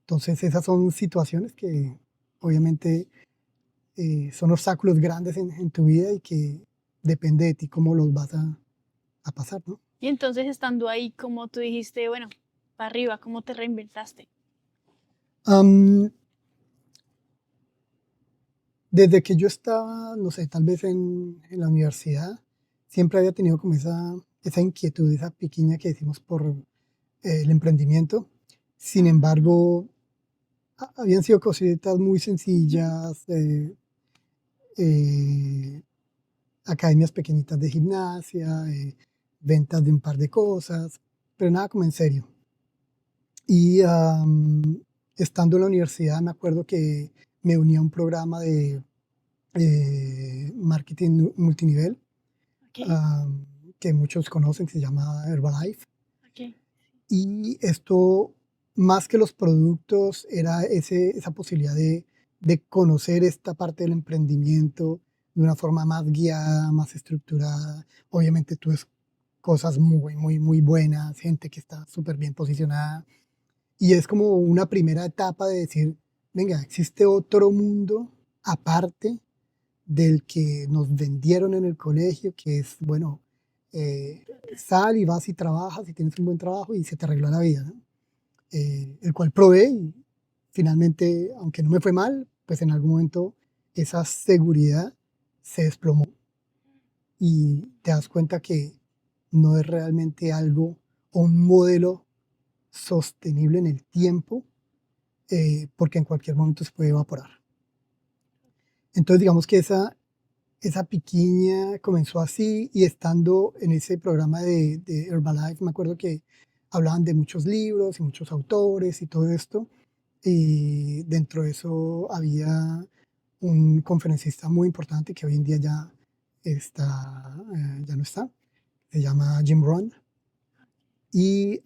Entonces esas son situaciones que obviamente son obstáculos grandes en tu vida y que depende de ti cómo los vas a pasar, ¿no? Y entonces estando ahí, como tú dijiste, bueno, para arriba, ¿cómo te reinventaste? Am, desde que yo estaba, no sé, tal vez en la universidad, siempre había tenido como esa inquietud, esa piquiña que decimos por el emprendimiento. Sin Ah, embargo, habían sido cositas muy ujú. sencillas, eh, academias pequeñitas de gimnasia, ventas de un par de cosas, pero nada como en serio. Y estando en la universidad me acuerdo que me uní a un programa de marketing multinivel Ok, que muchos conocen, que se llama Herbalife. ok. Y esto, más que los productos, era esa posibilidad de conocer esta parte del emprendimiento de una forma más guiada, más estructurada. Obviamente tú ves cosas muy, muy, muy buenas, gente que está súper bien posicionada. Y es como una primera etapa de decir, venga, existe otro mundo aparte del que nos vendieron en el colegio, que es, bueno, sal y vas y trabajas y tienes un buen trabajo y se te arregla la vida, ¿no? El cual probé y finalmente, aunque no me fue mal, pues en algún momento esa seguridad se desplomó y te das cuenta que no es realmente algo o un modelo sostenible en el tiempo, porque en cualquier momento se puede evaporar. Entonces digamos que esa piquiña comenzó así y estando en ese programa de Herbalife, me acuerdo que hablaban de muchos libros y muchos autores y todo esto. Y dentro de eso había un conferencista muy importante que hoy en día ya no está, se llama Jim Rohn. Y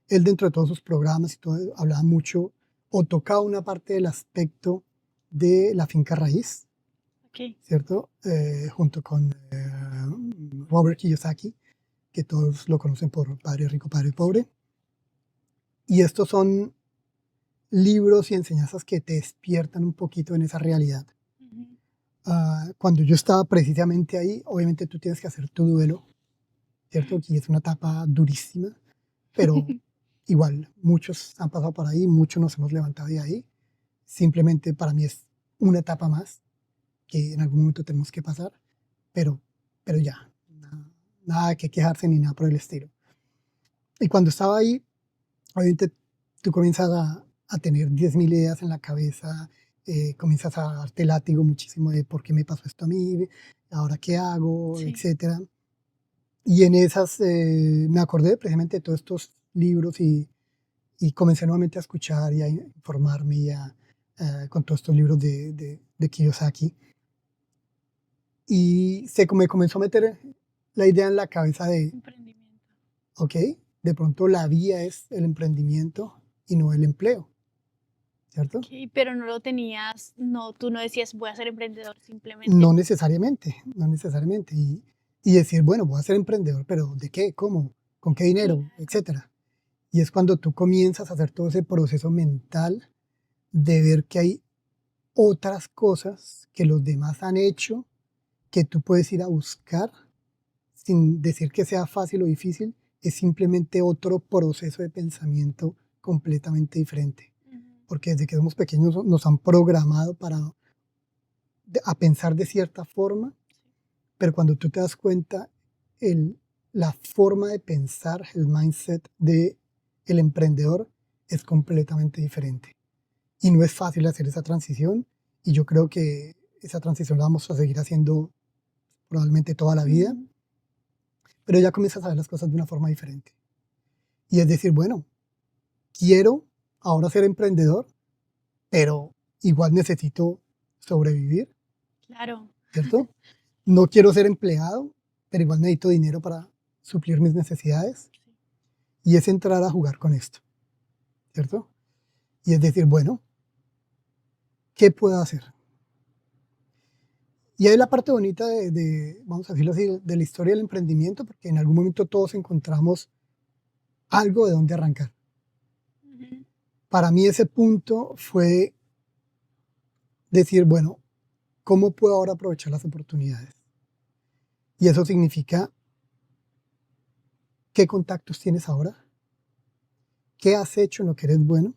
él dentro de todos sus programas y todo, hablaba mucho o tocaba una parte del aspecto de la finca raíz, Ok. ¿cierto? Junto con Robert Kiyosaki, que todos lo conocen por Padre Rico, Padre Pobre. Y estos son libros y enseñanzas que te despiertan un poquito en esa realidad. Ujú. Cuando yo estaba precisamente ahí, obviamente tú tienes que hacer tu duelo, ¿cierto? Que es una etapa durísima, pero igual, muchos han pasado por ahí, muchos nos hemos levantado de ahí. Simplemente para mí es una etapa más que en algún momento tenemos que pasar, pero, pero ya, nada que quejarse ni nada por el estilo. Y cuando estaba ahí, obviamente tú comienzas a tener 10.000 ideas en la cabeza, comienzas a darte látigo muchísimo de por qué me pasó esto a mí, ahora qué hago, Sí. etcétera. Y en esas me acordé precisamente de todos estos libros y comencé nuevamente a escuchar y a informarme con todos estos libros de Kiyosaki. Y me comenzó a meter la idea en la cabeza de, Emprendimiento. ok, de pronto la vía es el emprendimiento y no el empleo, ¿cierto? Ok, pero no lo tenías, no, tú no decías voy a ser emprendedor, simplemente. No necesariamente, no necesariamente. Y decir, bueno, voy a ser emprendedor, pero ¿de qué? ¿Cómo? ¿Con qué dinero? Claro. Etcétera. Y es cuando tú comienzas a hacer todo ese proceso mental de ver que hay otras cosas que los demás han hecho que tú puedes ir a buscar sin decir que sea fácil o difícil, es simplemente otro proceso de pensamiento completamente diferente. Ujú. Porque desde que somos pequeños nos han programado a pensar de cierta forma, pero cuando tú te das cuenta, la forma de pensar, el mindset del emprendedor es completamente diferente. Y no es fácil hacer esa transición, y yo creo que esa transición la vamos a seguir haciendo probablemente toda la vida, Ujú. pero ya comienzas a ver las cosas de una forma diferente. Y es decir, bueno, quiero ahora ser emprendedor, pero igual necesito sobrevivir, Claro. ¿cierto? No quiero ser empleado, pero igual necesito dinero para suplir mis necesidades. Y es entrar a jugar con esto, ¿cierto? Y es decir, bueno, ¿qué puedo hacer? Y hay la parte bonita vamos a decirlo así, de la historia del emprendimiento, porque en algún momento todos encontramos algo de donde arrancar. Ujú. Para mí ese punto fue decir, bueno, ¿cómo puedo ahora aprovechar las oportunidades? Y eso significa, ¿qué contactos tienes ahora? ¿Qué has hecho en lo que eres bueno?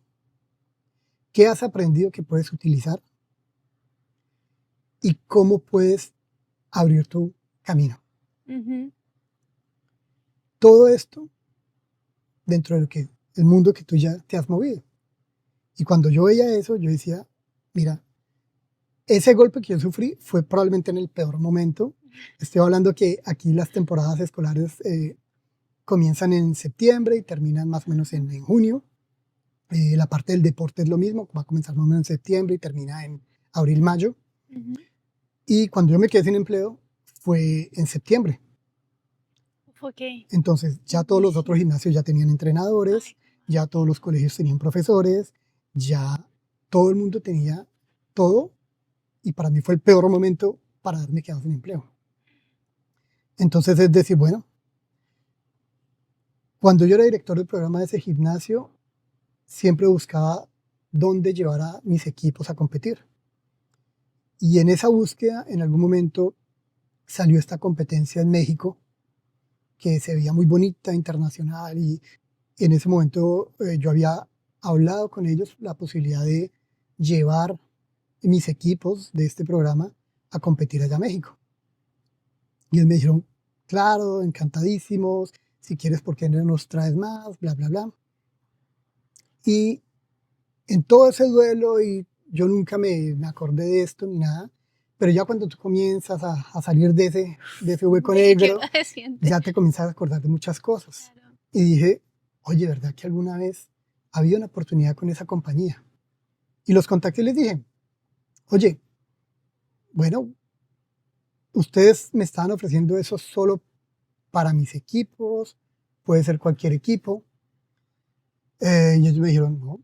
¿Qué has aprendido que puedes utilizar? ¿Y cómo puedes abrir tu camino? Ujú. Todo esto dentro de el mundo que tú ya te has movido. Y cuando yo veía eso, yo decía, mira, ese golpe que yo sufrí fue probablemente en el peor momento. Estoy hablando que aquí las temporadas escolares comienzan en septiembre y terminan más o menos Ajá. en junio. La parte del deporte es lo mismo, va a comenzar más o menos en septiembre y termina en abril, mayo. Ujú. Y cuando yo me quedé sin empleo fue en septiembre. Ok. Entonces ya todos los otros Buenísimo. gimnasios ya tenían entrenadores, Ay, ya todos los colegios tenían profesores, ya todo el mundo tenía todo. Y para mí fue el peor momento para haberme quedado sin empleo. Entonces es decir, bueno, cuando yo era director del programa de ese gimnasio, siempre buscaba dónde llevar a mis equipos a competir. Y en esa búsqueda, en algún momento, salió esta competencia en México, que se veía muy bonita, internacional, y en ese momento yo había hablado con ellos la posibilidad de llevar mis equipos de este programa a competir allá a México. Y ellos me dijeron, claro, encantadísimos, si quieres, ¿por qué no nos traes más? Bla, bla, bla. Y en todo ese duelo, y yo nunca me acordé de esto ni nada, pero ya cuando tú comienzas a salir de ese hueco de que negro, se siente. ya te comienzas a acordar de muchas cosas. Claro. Y dije, oye, ¿verdad que alguna vez había una oportunidad con esa compañía? Y los contacté y les dije, oye, bueno, ustedes me estaban ofreciendo eso solo para mis equipos, puede ser cualquier equipo. Y ellos me dijeron, no,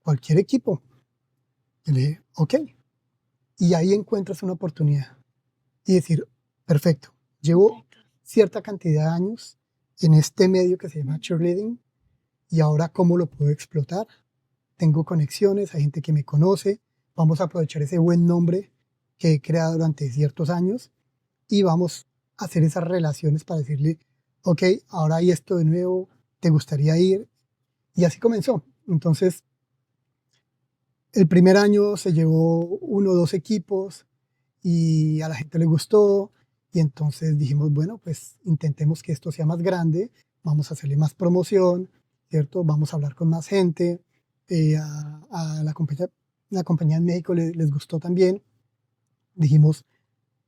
cualquier equipo. Y le dije, ok. Y ahí encuentras una oportunidad. Y decir, perfecto, llevo Perfecto. cierta cantidad de años en este medio que se llama cheerleading y ahora cómo lo puedo explotar. Tengo conexiones, hay gente que me conoce, vamos a aprovechar ese buen nombre que he creado durante ciertos años y vamos a hacer esas relaciones para decirle, ok, ahora hay esto de nuevo, ¿te gustaría ir? Y así comenzó. Entonces, el primer año se llevó 1 o 2 equipos y a la gente le gustó y entonces dijimos, bueno, pues intentemos que esto sea más grande, vamos a hacerle más promoción, ¿cierto? Vamos a hablar con más gente. A la compañía en México les gustó también. Dijimos,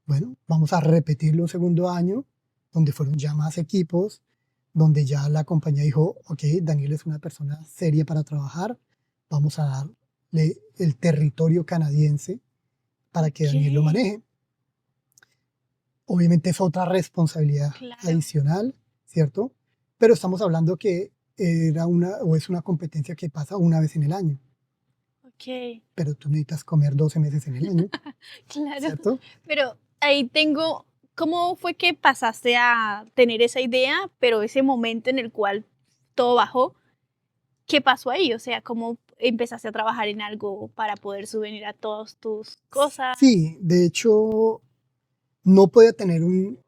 bueno, vamos a repetirlo un segundo año, donde fueron ya más equipos, donde ya la compañía dijo, ok, Daniel es una persona seria para trabajar, vamos a darle el territorio canadiense para que Ok. Daniel lo maneje. Obviamente es otra responsabilidad Claro. adicional, ¿cierto? Pero estamos hablando que era una o es una competencia que pasa una vez en el año, Ok. pero tú necesitas comer 12 meses en el año, Claro. ¿cierto? Pero ahí tengo, ¿cómo fue que pasaste a tener esa idea, pero ese momento en el cual todo bajó? ¿Qué pasó ahí? O sea, ¿cómo empezaste a trabajar en algo para poder subvenir a todas tus cosas? Sí, de hecho, no podía tener un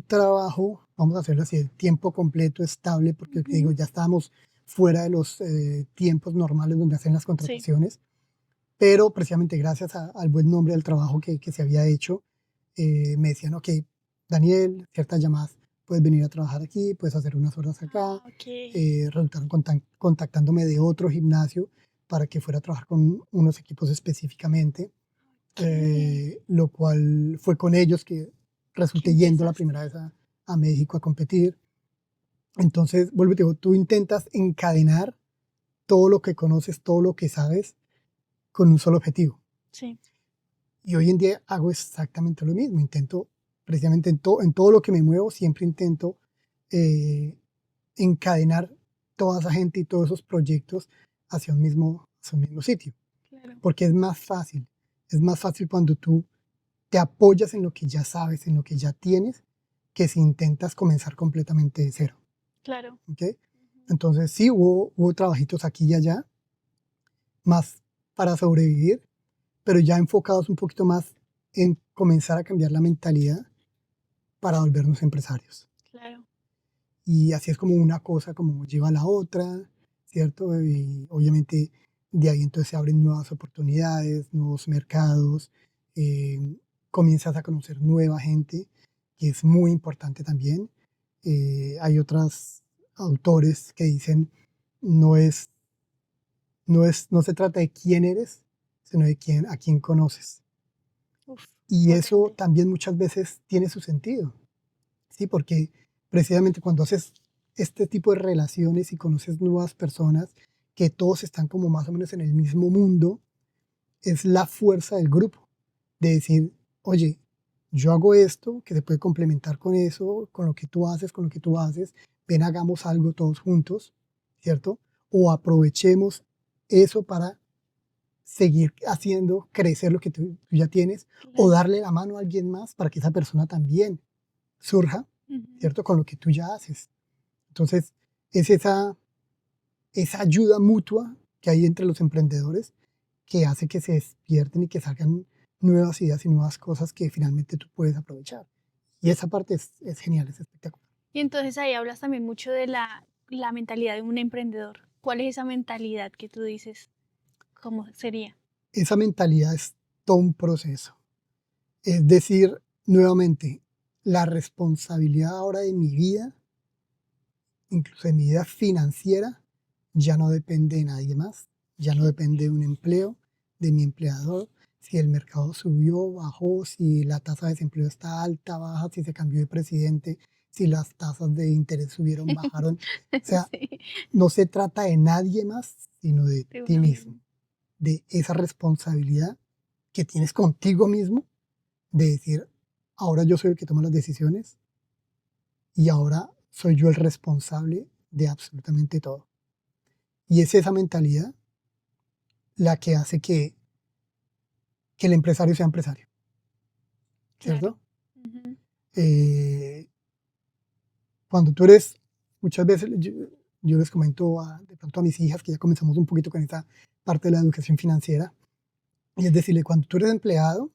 trabajo, vamos a hacerlo así, de tiempo completo, estable, porque te digo, Ujú. ya estábamos fuera de los tiempos normales donde hacen las Sí. contrataciones, pero precisamente gracias al buen nombre del trabajo que se había hecho, me decían, ok, Daniel, ciertas llamadas, puedes venir a trabajar aquí, puedes hacer unas horas acá. Ah, ok. Resultaron contactándome de otro gimnasio para que fuera a trabajar con unos equipos específicamente, Ok. lo cual fue con ellos que ¿Qué resulté yendo la empezaste? primera vez a México a competir. Entonces, vuelvo y te digo, tú intentas encadenar todo lo que conoces, todo lo que sabes, con un solo objetivo. Sí. Y hoy en día hago exactamente lo mismo. Intento, precisamente en todo lo que me muevo, siempre intento eh, encadenar toda esa gente y todos esos proyectos hacia un mismo sitio. Claro. Porque es más fácil. Es más fácil cuando tú te apoyas en lo que ya sabes, en lo que ya tienes, que si intentas comenzar completamente de cero. Claro. ¿Ok? Ujú. Entonces sí, hubo trabajitos aquí y allá, más para sobrevivir, pero ya enfocados un poquito más en comenzar a cambiar la mentalidad para volvernos empresarios. Claro. Y así es como una cosa como lleva a la otra, ¿cierto? Y obviamente de ahí entonces se abren nuevas oportunidades, nuevos mercados, eh, comienzas a conocer nueva gente, que es muy importante también. Hay otros autores que dicen, no es, no se trata de quién eres, sino de a quién conoces. Uf, Y eso potente. también muchas veces tiene su sentido, ¿sí? Porque precisamente cuando haces este tipo de relaciones y conoces nuevas personas que todos están como más o menos en el mismo mundo, es la fuerza del grupo, de decir, oye, yo hago esto, que se puede complementar con eso, con lo que tú haces, con lo que tú haces, ven, hagamos algo todos juntos, ¿cierto? O aprovechemos eso para seguir haciendo crecer lo que tú ya tienes, o Claro. darle la mano a alguien más para que esa persona también surja, Ujú. ¿cierto? Con lo que tú ya haces. Entonces, es esa ayuda mutua que hay entre los emprendedores que hace que se despierten y que salgan nuevas ideas y nuevas cosas que finalmente tú puedes aprovechar. Y esa parte es genial, es espectacular. Y entonces ahí hablas también mucho de la mentalidad de un emprendedor. ¿Cuál es esa mentalidad que tú dices? ¿Cómo sería? Esa mentalidad es todo un proceso. Es decir, nuevamente, la responsabilidad ahora de mi vida, incluso de mi vida financiera, ya no depende de nadie más, ya no depende de un empleo, de mi empleador, si el mercado subió, bajó, si la tasa de desempleo está alta, baja, si se cambió de presidente, si las tasas de interés subieron, bajaron. O sea, Sí, no se trata de nadie más, sino de de ti uno mismo, mismo. de esa responsabilidad que tienes contigo mismo, de decir, ahora yo soy el que toma las decisiones y ahora soy yo el responsable de absolutamente todo. Y es esa mentalidad la que hace que el empresario sea empresario, Claro. ¿cierto? Ujú. Eh, Cuando tú eres, muchas veces yo les comento de pronto a mis hijas que ya comenzamos un poquito con esta parte de la educación financiera, y es decirle, cuando tú eres empleado,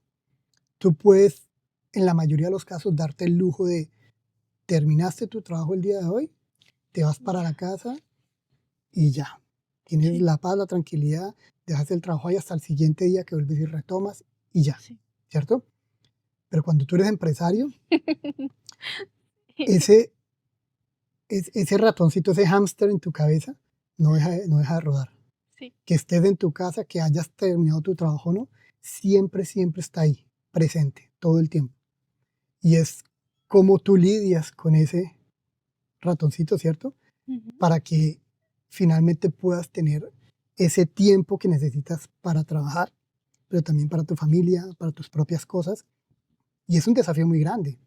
tú puedes, en la mayoría de los casos, darte el lujo de terminaste tu trabajo el día de hoy, te vas para Ya, la casa y ya. Tienes sí, la paz, la tranquilidad, dejas el trabajo ahí hasta el siguiente día que vuelves y retomas y ya, sí. ¿cierto? Pero cuando tú eres empresario, ese, ese ratoncito, ese hámster en tu cabeza, no deja de rodar. Sí. Que estés en tu casa, que hayas terminado tu trabajo o no, siempre, siempre está ahí, presente, todo el tiempo. Y es como tú lidias con ese ratoncito, ¿cierto? Ujú. Para que finalmente puedas tener ese tiempo que necesitas para trabajar, pero también para tu familia, para tus propias cosas. Y es un desafío muy grande.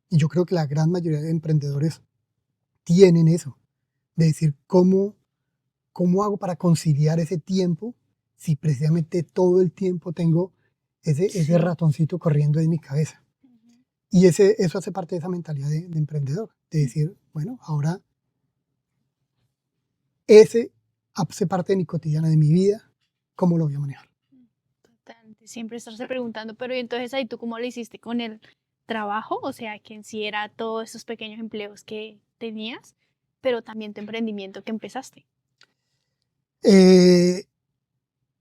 Y yo creo que la gran mayoría de emprendedores tienen eso, de decir, ¿cómo hago para conciliar ese tiempo si precisamente todo el tiempo tengo ese Sí. ratoncito corriendo en mi cabeza? Ujú. Y eso hace parte de esa mentalidad de emprendedor, de decir, bueno, ahora ese hace parte de mi cotidiana, de mi vida, ¿cómo lo voy a manejar? Totalmente. Siempre estarse preguntando, pero ¿y entonces ahí tú cómo lo hiciste con el trabajo? O sea, que en sí era todos esos pequeños empleos que tenías, pero también tu emprendimiento que empezaste. Eh,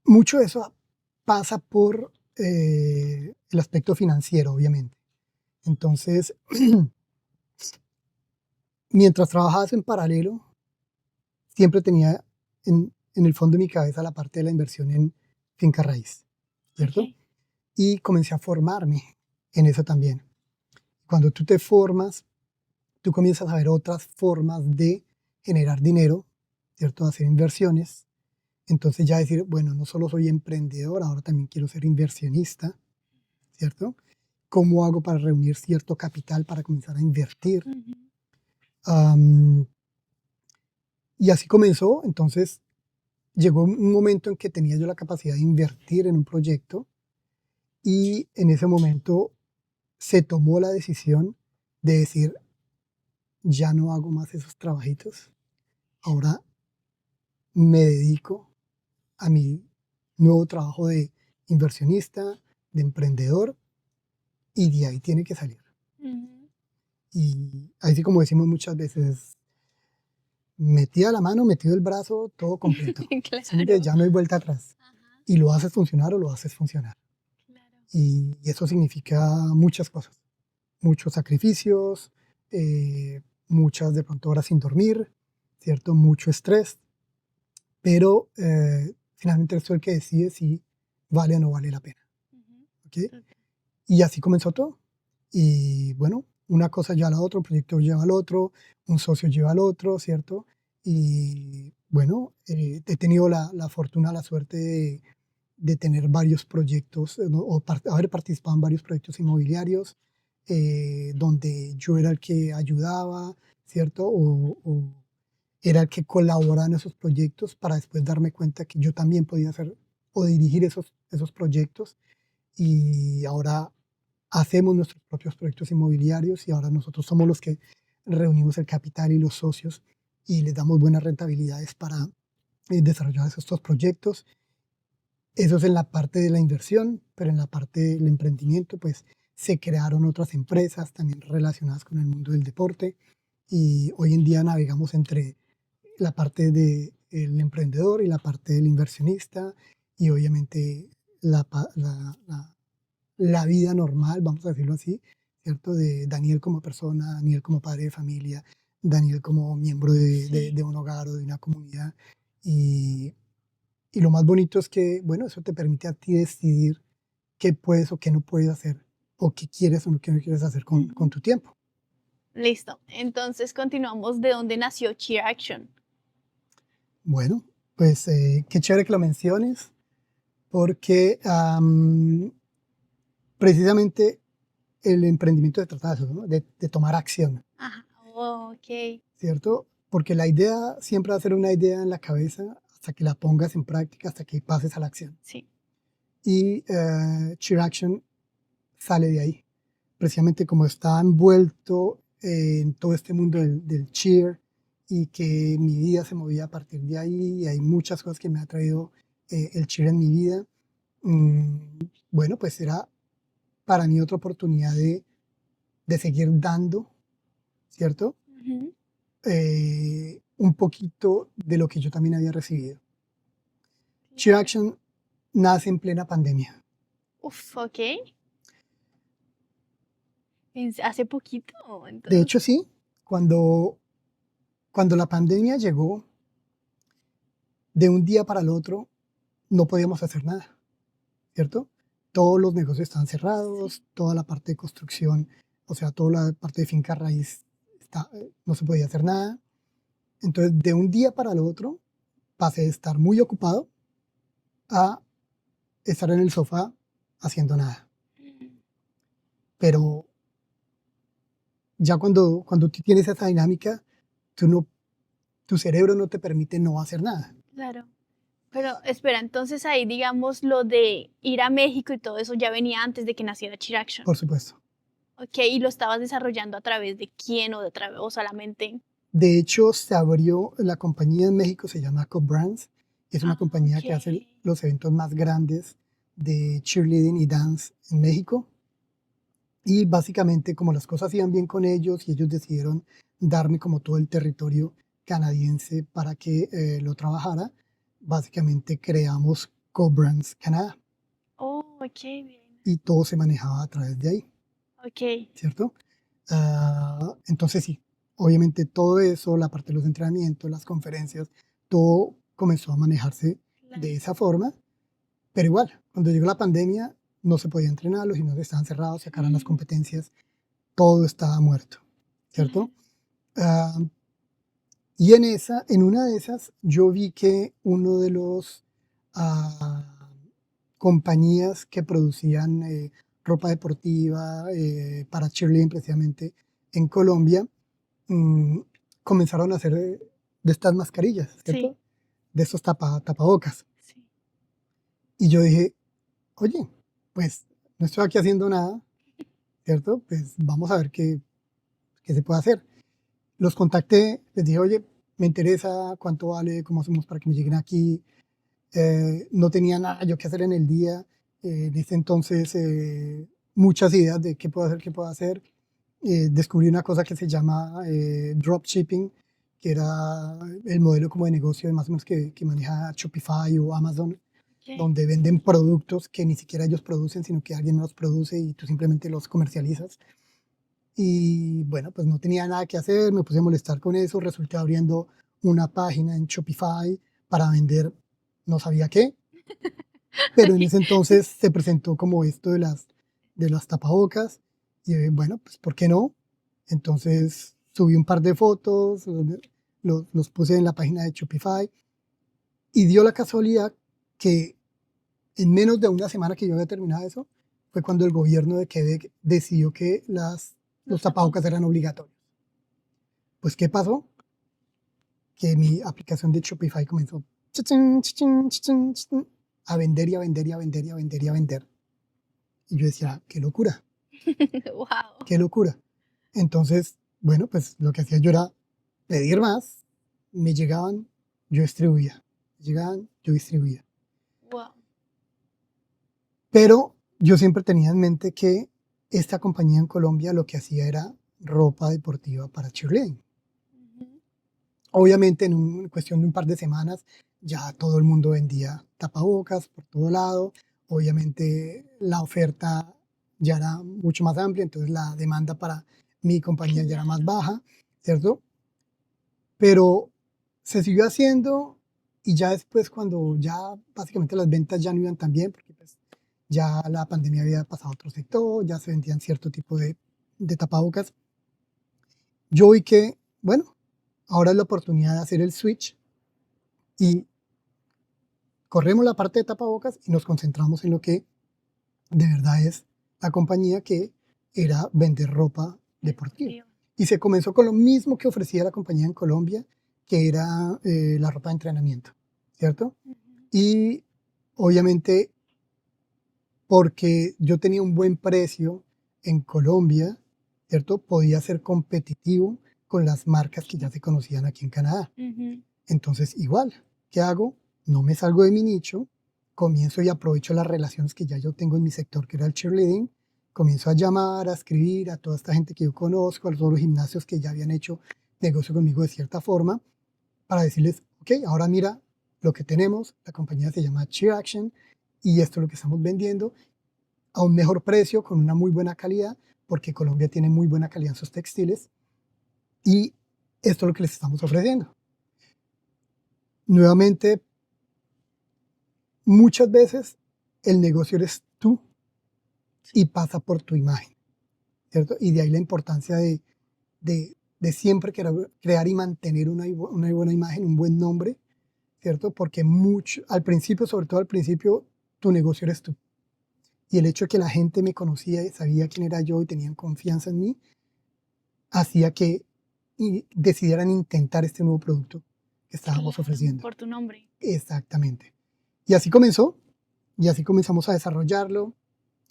Mucho de eso pasa por el aspecto financiero, obviamente. Entonces, mientras trabajabas en paralelo, siempre tenía en el fondo de mi cabeza la parte de la inversión en finca raíz, ¿cierto? Ok. Y comencé a formarme en eso también. Cuando tú te formas, tú comienzas a ver otras formas de generar dinero, ¿cierto? Hacer inversiones. Entonces ya decir, bueno, no solo soy emprendedor, ahora también quiero ser inversionista, ¿cierto? ¿Cómo hago para reunir cierto capital para comenzar a invertir? Ujú. Am, y así comenzó. Entonces llegó un momento en que tenía yo la capacidad de invertir en un proyecto y en ese momento se tomó la decisión de decir, ya no hago más esos trabajitos, ahora me dedico a mi nuevo trabajo de inversionista, de emprendedor, y de ahí tiene que salir. Ujú. Y así como decimos muchas veces, metida la mano, metido el brazo, todo completo. Simplemente Claro. ya no hay vuelta atrás. Ajá. Y lo haces funcionar o lo haces funcionar. Claro. Y eso significa muchas cosas, muchos sacrificios, muchas de pronto horas sin dormir, ¿cierto? Mucho estrés, pero finalmente eres tú el que decide si vale o no vale la pena. Ujú. ¿Ok? Total. Y así comenzó todo. Y bueno, una cosa lleva a la otra, un proyecto lleva al otro, un socio lleva al otro, ¿cierto? Y bueno, he tenido la fortuna, la suerte de tener varios proyectos, ¿no? Haber participado en varios proyectos inmobiliarios donde yo era el que ayudaba, ¿cierto? O era el que colaboraba en esos proyectos para después darme cuenta que yo también podía hacer o dirigir esos proyectos. Y ahora hacemos nuestros propios proyectos inmobiliarios y ahora nosotros somos los que reunimos el capital y los socios y les damos buenas rentabilidades para desarrollar estos proyectos. Eso es en la parte de la inversión, pero en la parte del emprendimiento, pues se crearon otras empresas también relacionadas con el mundo del deporte y hoy en día navegamos entre la parte del emprendedor y la parte del inversionista y obviamente la vida normal, vamos a decirlo así, ¿cierto? De Daniel como persona, Daniel como padre de familia, Daniel como miembro Sí. de un hogar o de una comunidad. Y, y lo más bonito es que, bueno, eso te permite a ti decidir qué puedes o qué no puedes hacer, o qué quieres o qué no quieres hacer con Ujú. tu tiempo. Listo. Entonces continuamos de dónde nació Cheer Action. Bueno, pues qué chévere que lo menciones, porque precisamente el emprendimiento se trata de eso, ¿no? De tomar acción, Ajá. Oh, ok. ¿cierto? Porque la idea siempre va a ser una idea en la cabeza hasta que la pongas en práctica, hasta que pases a la acción. Sí. Y Cheer Action sale de ahí. Precisamente como está envuelto en todo este mundo del cheer y que mi vida se movía a partir de ahí y hay muchas cosas que me ha traído el cheer en mi vida. mm, bueno, pues era para mí otra oportunidad de seguir dando, ¿cierto? Ujú. Un poquito de lo que yo también había recibido. Cheer Claro. Action nace en plena pandemia. Uf, ok. Hace poquito, De entonces. hecho, sí, cuando la pandemia llegó, de un día para el otro, no podíamos hacer nada, ¿cierto? Todos los negocios estaban Sí. cerrados, toda la parte de construcción, o sea, toda la parte de finca raíz, no se podía hacer nada. Entonces, de un día para el otro, pasé de estar muy ocupado a estar en el sofá haciendo nada. Pero ya cuando tú tienes esa dinámica, tú no, tu cerebro no te permite no hacer nada, Claro. Pero espera, entonces ahí digamos lo de ir a México y todo eso ya venía antes de que naciera Cheer Action. por supuesto. Ok, y lo estabas desarrollando a través de quién o de través o solamente. De hecho, se abrió la compañía en México, se llama Co-Brands. Es una Ah, compañía ok. que hace los eventos más grandes de cheerleading y dance en México. Y básicamente, como las cosas iban bien con ellos y ellos decidieron darme como todo el territorio canadiense para que lo trabajara, básicamente creamos Co-Brands Canadá Oh, ok, bien. y todo se manejaba a través de ahí, Ok. ¿cierto? Entonces sí, obviamente todo eso, la parte de los entrenamientos, las conferencias, todo comenzó a manejarse Claro. de esa forma, pero igual, cuando llegó la pandemia no se podía entrenar, los gimnasios estaban cerrados, se acabaron las Mm, competencias, todo estaba muerto, claro. ¿cierto? Ah, y en una de esas, yo vi que uno de los ah, compañías que producían ropa deportiva para cheerleading precisamente en Colombia, mm, comenzaron a hacer de estas mascarillas, Sí, ¿cierto? De estos tapabocas. sí. Y yo dije, oye, pues no estoy aquí haciendo nada, ¿cierto? Pues vamos a ver qué se puede hacer. Los contacté, les dije, oye, me interesa, cuánto vale, cómo hacemos para que me lleguen aquí. No tenía nada yo que hacer en el día. En ese entonces, muchas ideas de qué puedo hacer, qué puedo hacer. Descubrí una cosa que se llama dropshipping, que era el modelo como de negocio más o menos que maneja Shopify o Amazon, Ok. donde venden productos que ni siquiera ellos producen, sino que alguien los produce y tú simplemente los comercializas. Y bueno, pues no tenía nada que hacer, me puse a molestar con eso, resulté abriendo una página en Shopify para vender no sabía qué, pero en ese entonces se presentó como esto de las tapabocas y bueno, pues ¿por qué no? Entonces subí un par de fotos, los puse en la página de Shopify y dio la casualidad que en menos de una semana que yo había terminado eso, fue cuando el gobierno de Quebec decidió que los tapabocas eran obligatorios. Pues, ¿qué pasó? Que mi aplicación de Shopify comenzó chichín, chichín, chichín, chichín, a vender y a vender y a vender y a vender y a vender. Y yo decía, qué locura, Wow. qué locura. Entonces, bueno, pues lo que hacía yo era pedir más, me llegaban, yo distribuía, me llegaban, yo distribuía. Wow. Pero yo siempre tenía en mente que esta compañía en Colombia lo que hacía era ropa deportiva para cheerleading. Obviamente en cuestión de un par de semanas ya todo el mundo vendía tapabocas por todo lado. Obviamente la oferta ya era mucho más amplia, entonces la demanda para mi compañía ya era más baja, ¿cierto? Pero se siguió haciendo y ya después cuando ya básicamente las ventas ya no iban tan bien, porque pues ya la pandemia había pasado a otro sector, ya se vendían cierto tipo de tapabocas, yo vi que, bueno, ahora es la oportunidad de hacer el switch y corremos la parte de tapabocas y nos concentramos en lo que de verdad es la compañía, que era vender ropa deportiva. Y se comenzó con lo mismo que ofrecía la compañía en Colombia, que era la ropa de entrenamiento, ¿cierto? Y obviamente porque yo tenía un buen precio en Colombia, ¿cierto? Podía ser competitivo con las marcas que ya se conocían aquí en Canadá. Entonces, igual, ¿qué hago? No me salgo de mi nicho, comienzo y aprovecho las relaciones que ya yo tengo en mi sector, que era el cheerleading, comienzo a llamar, a escribir a toda esta gente que yo conozco, a todos los gimnasios que ya habían hecho negocio conmigo de cierta forma, para decirles, ok, ahora mira lo que tenemos, la compañía se llama Cheer Action y esto es lo que estamos vendiendo a un mejor precio, con una muy buena calidad, porque Colombia tiene muy buena calidad en sus textiles y esto es lo que les estamos ofreciendo. Nuevamente, muchas veces el negocio eres tú y pasa por tu imagen, ¿cierto? Y de ahí la importancia de siempre crear y mantener una buena imagen, un buen nombre, ¿cierto? Porque al principio, sobre todo al principio, tu negocio eres tú. Y el hecho de que la gente me conocía y sabía quién era yo y tenían confianza en mí, hacía que decidieran intentar este nuevo producto que estábamos ofreciendo. Por tu nombre. Exactamente. Y así comenzó, y así comenzamos a desarrollarlo.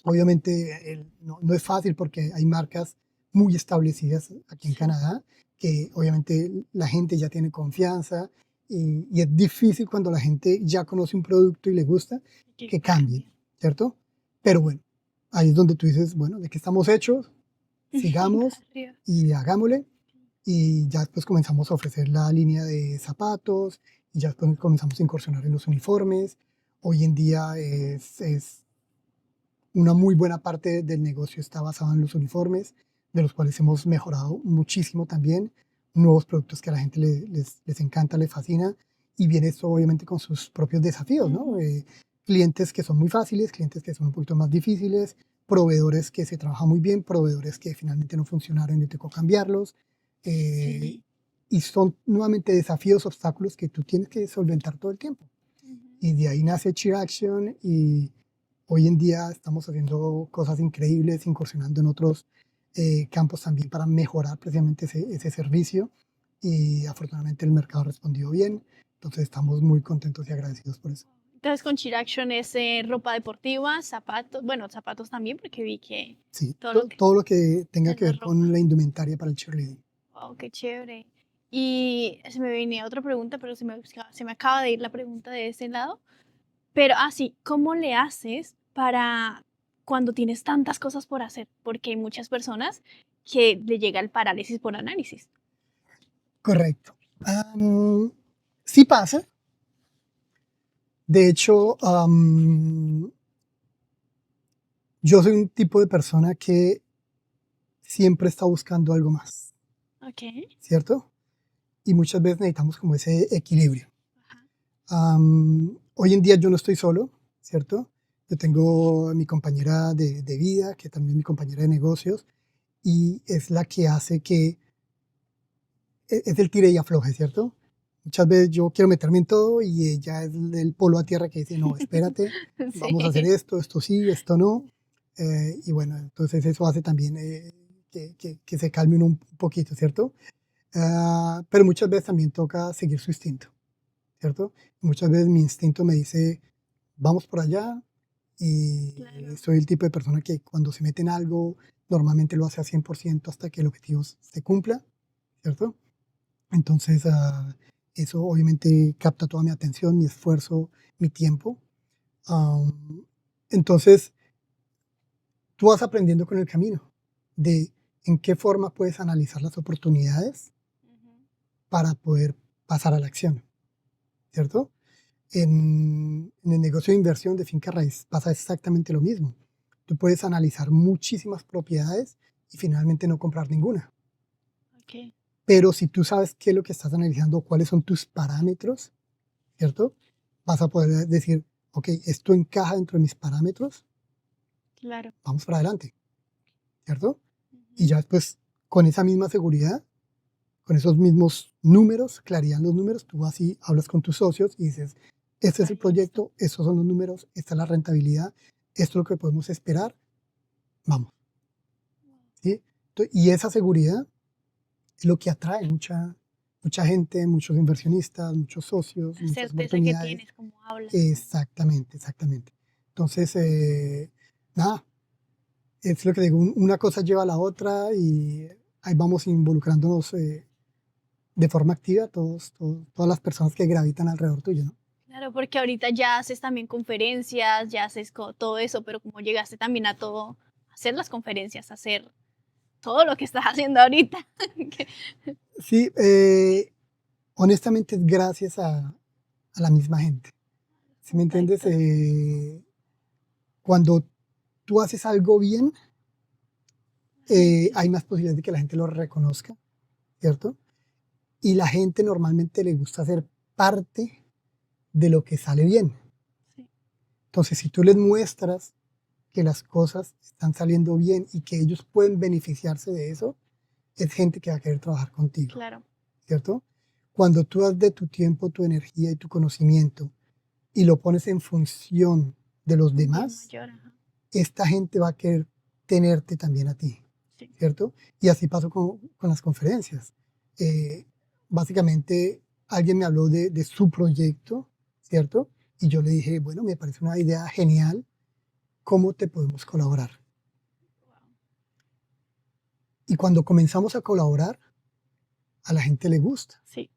Obviamente no es fácil porque hay marcas muy establecidas aquí en Canadá, que obviamente la gente ya tiene confianza y es difícil cuando la gente ya conoce un producto y le gusta que cambie, ¿cierto? Pero bueno, ahí es donde tú dices, bueno, ¿de qué estamos hechos? Sigamos y hagámosle. Y ya después comenzamos a ofrecer la línea de zapatos y ya después comenzamos a incursionar en los uniformes. Hoy en día es una muy buena parte del negocio está basado en los uniformes, de los cuales hemos mejorado muchísimo también. Nuevos productos que a la gente les encanta, les fascina. Y viene esto obviamente con sus propios desafíos, ¿no? Clientes que son muy fáciles, clientes que son un poquito más difíciles, proveedores que se trabajan muy bien, proveedores que finalmente no funcionaron y tocó cambiarlos. Y son nuevamente desafíos, obstáculos que tú tienes que solventar todo el tiempo. Y de ahí nace Cheer Action y hoy en día estamos haciendo cosas increíbles, incursionando en otros campos también para mejorar precisamente ese servicio y afortunadamente el mercado respondió bien, entonces estamos muy contentos y agradecidos por eso. Entonces con Cheer Action es ropa deportiva, zapatos, bueno, zapatos también porque vi que... Sí, todo lo que tenga que ver con la indumentaria para el cheerleading. Wow, qué chévere. Y se me venía otra pregunta, pero se me acaba de ir la pregunta de ese lado. Pero, sí, ¿cómo le haces para cuando tienes tantas cosas por hacer? Porque hay muchas personas que le llega el parálisis por análisis. Correcto. Sí pasa. De hecho, yo soy un tipo de persona que siempre está buscando algo más. Ok. ¿Cierto? Y muchas veces necesitamos como ese equilibrio. Hoy en día yo no estoy solo, ¿cierto? Yo tengo a mi compañera de vida, que también es mi compañera de negocios, y es la que hace que es el tire y afloje, ¿cierto? Muchas veces yo quiero meterme en todo y ella es el polo a tierra que dice, no, espérate, vamos a hacer Sí, esto sí, esto no. Y bueno, entonces eso hace también que se calme uno un poquito, ¿cierto? Pero muchas veces también toca seguir su instinto, ¿cierto? Muchas veces mi instinto me dice, vamos por allá, y claro. soy el tipo de persona que cuando se mete en algo, normalmente lo hace a 100% hasta que el objetivo se cumpla, ¿cierto? Entonces, eso obviamente capta toda mi atención, mi esfuerzo, mi tiempo. Am, entonces, tú vas aprendiendo con el camino de en qué forma puedes analizar las oportunidades Ujú. para poder pasar a la acción, ¿cierto? En el negocio de inversión de finca raíz pasa exactamente lo mismo. Tú puedes analizar muchísimas propiedades y finalmente no comprar ninguna. Ok, Pero si tú sabes qué es lo que estás analizando, cuáles son tus parámetros, ¿cierto? Vas a poder decir, ok, esto encaja dentro de mis parámetros, claro. vamos para adelante, ¿cierto? Y Ujú. ya después, con esa misma seguridad, con esos mismos números, claridad en los números, tú así hablas con tus socios y dices, este es el Ahí está. proyecto, estos son los números, esta es la rentabilidad, esto es lo que podemos esperar, vamos, ¿sí? Y esa seguridad es lo que atrae mucha gente, muchos inversionistas, muchos socios, La muchas certeza que oportunidades. tienes, como hablas, ¿no? Exactamente, exactamente. Entonces, nada, es lo que digo, una cosa lleva a la otra y ahí vamos involucrándonos de forma activa todas las personas que gravitan alrededor tuyo, ¿no? Claro, porque ahorita ya haces también conferencias, ya haces todo eso, pero como llegaste también a todo, a hacer las conferencias, a hacer todo lo que estás haciendo ahorita. Que- Sí, honestamente es gracias a la misma gente. ¿Sí me entiendes? Exacto. Cuando tú haces algo bien, La gente, hay más posibilidades de que la gente lo reconozca, ¿cierto? Y la gente normalmente le gusta ser parte de lo que sale bien. sí, Entonces, si tú les muestras que las cosas están saliendo bien y que ellos pueden beneficiarse de eso, es gente que va a querer trabajar contigo, claro. ¿cierto? Cuando tú das de tu tiempo, tu energía y tu conocimiento y lo pones en función de los Un bien demás, mayor, ajá. esta gente va a querer tenerte también a ti, Sí. ¿cierto? Y así pasó con las conferencias. Eh, Básicamente, alguien me habló de su proyecto, ¿cierto? Y yo le dije, bueno, me parece una idea genial, ¿cómo te podemos colaborar? Wow. Y cuando comenzamos a colaborar, a la gente le gusta. Sí,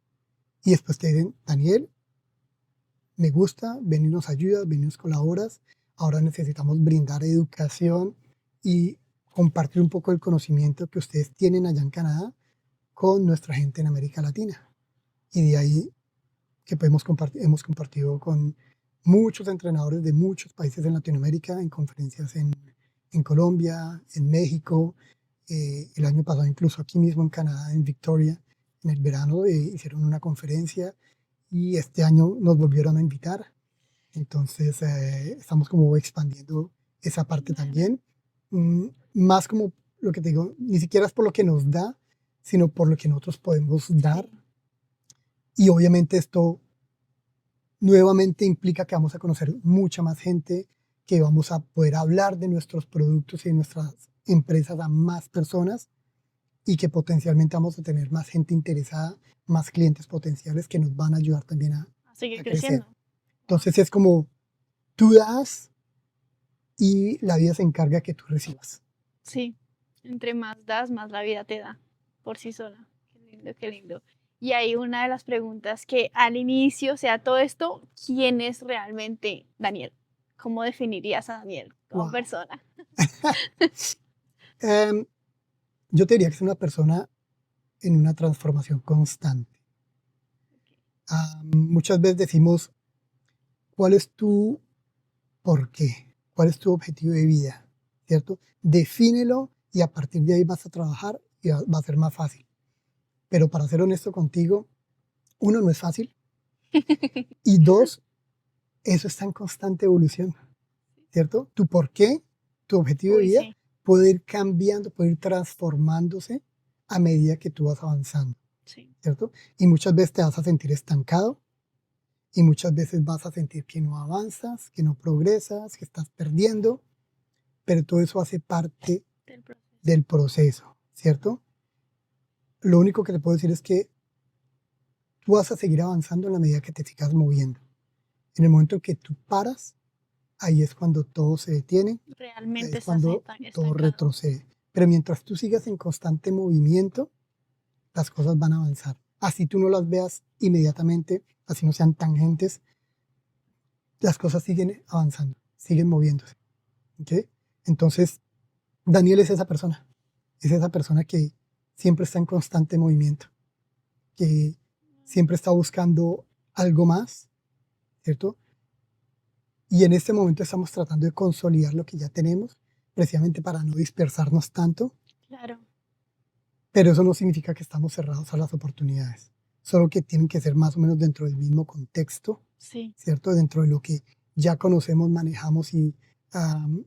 Y después te dicen, Daniel, me gusta, ven y nos ayudas, ven y nos colaboras. Ahora necesitamos brindar educación y compartir un poco el conocimiento que ustedes tienen allá en Canadá con nuestra gente en América Latina. Y de ahí que hemos compartido con muchos entrenadores de muchos países en Latinoamérica, en conferencias en Colombia, en México, el año pasado incluso aquí mismo en Canadá, en Victoria, en el verano hicieron una conferencia y este año nos volvieron a invitar. Entonces estamos como expandiendo esa parte claro. también. Más como lo que te digo, ni siquiera es por lo que nos da, sino por lo que nosotros podemos dar. Sí, Y obviamente esto nuevamente implica que vamos a conocer mucha más gente, que vamos a poder hablar de nuestros productos y de nuestras empresas a más personas y que potencialmente vamos a tener más gente interesada, más clientes potenciales que nos van a ayudar también a seguir a crecer. creciendo. Wow. Entonces es como tú das y la vida se encarga que tú recibas. Sí, entre más das, más la vida te da por sí sola. Qué lindo, qué lindo. Y hay una de las preguntas que al inicio, o sea, todo esto, ¿quién es realmente Daniel? ¿Cómo definirías a Daniel como Wow. persona? Em, yo te diría que es una persona en una transformación constante. Muchas veces decimos, ¿cuál es tu por qué? ¿Cuál es tu objetivo de vida? ¿Cierto? Defínelo y a partir de ahí vas a trabajar y va a ser más fácil. Pero para ser honesto contigo, uno, no es fácil y dos, eso está en constante evolución, ¿cierto? Tu por qué, tu objetivo de Uy, vida sí, puede ir cambiando, puede ir transformándose a medida que tú vas avanzando. Sí. ¿cierto? Y muchas veces te vas a sentir estancado y muchas veces vas a sentir que no avanzas, que no progresas, que estás perdiendo, pero todo eso hace parte Del proceso. del proceso, ¿cierto? Lo único que te puedo decir es que tú vas a seguir avanzando en la medida que te sigas moviendo. En el momento en que tú paras, ahí es cuando todo se detiene, ahí Realmente es estás cuando todo estancado. retrocede. Pero mientras tú sigas en constante movimiento, las cosas van a avanzar. Así tú no las veas inmediatamente, así no sean tangentes, las cosas siguen avanzando, siguen moviéndose. ¿Ok? Entonces, Daniel es esa persona que siempre está en constante movimiento, que siempre está buscando algo más, ¿cierto? Y en este momento estamos tratando de consolidar lo que ya tenemos, precisamente para no dispersarnos tanto, Claro. pero eso no significa que estamos cerrados a las oportunidades, solo que tienen que ser más o menos dentro del mismo contexto, Sí. ¿cierto? Dentro de lo que ya conocemos, manejamos y am,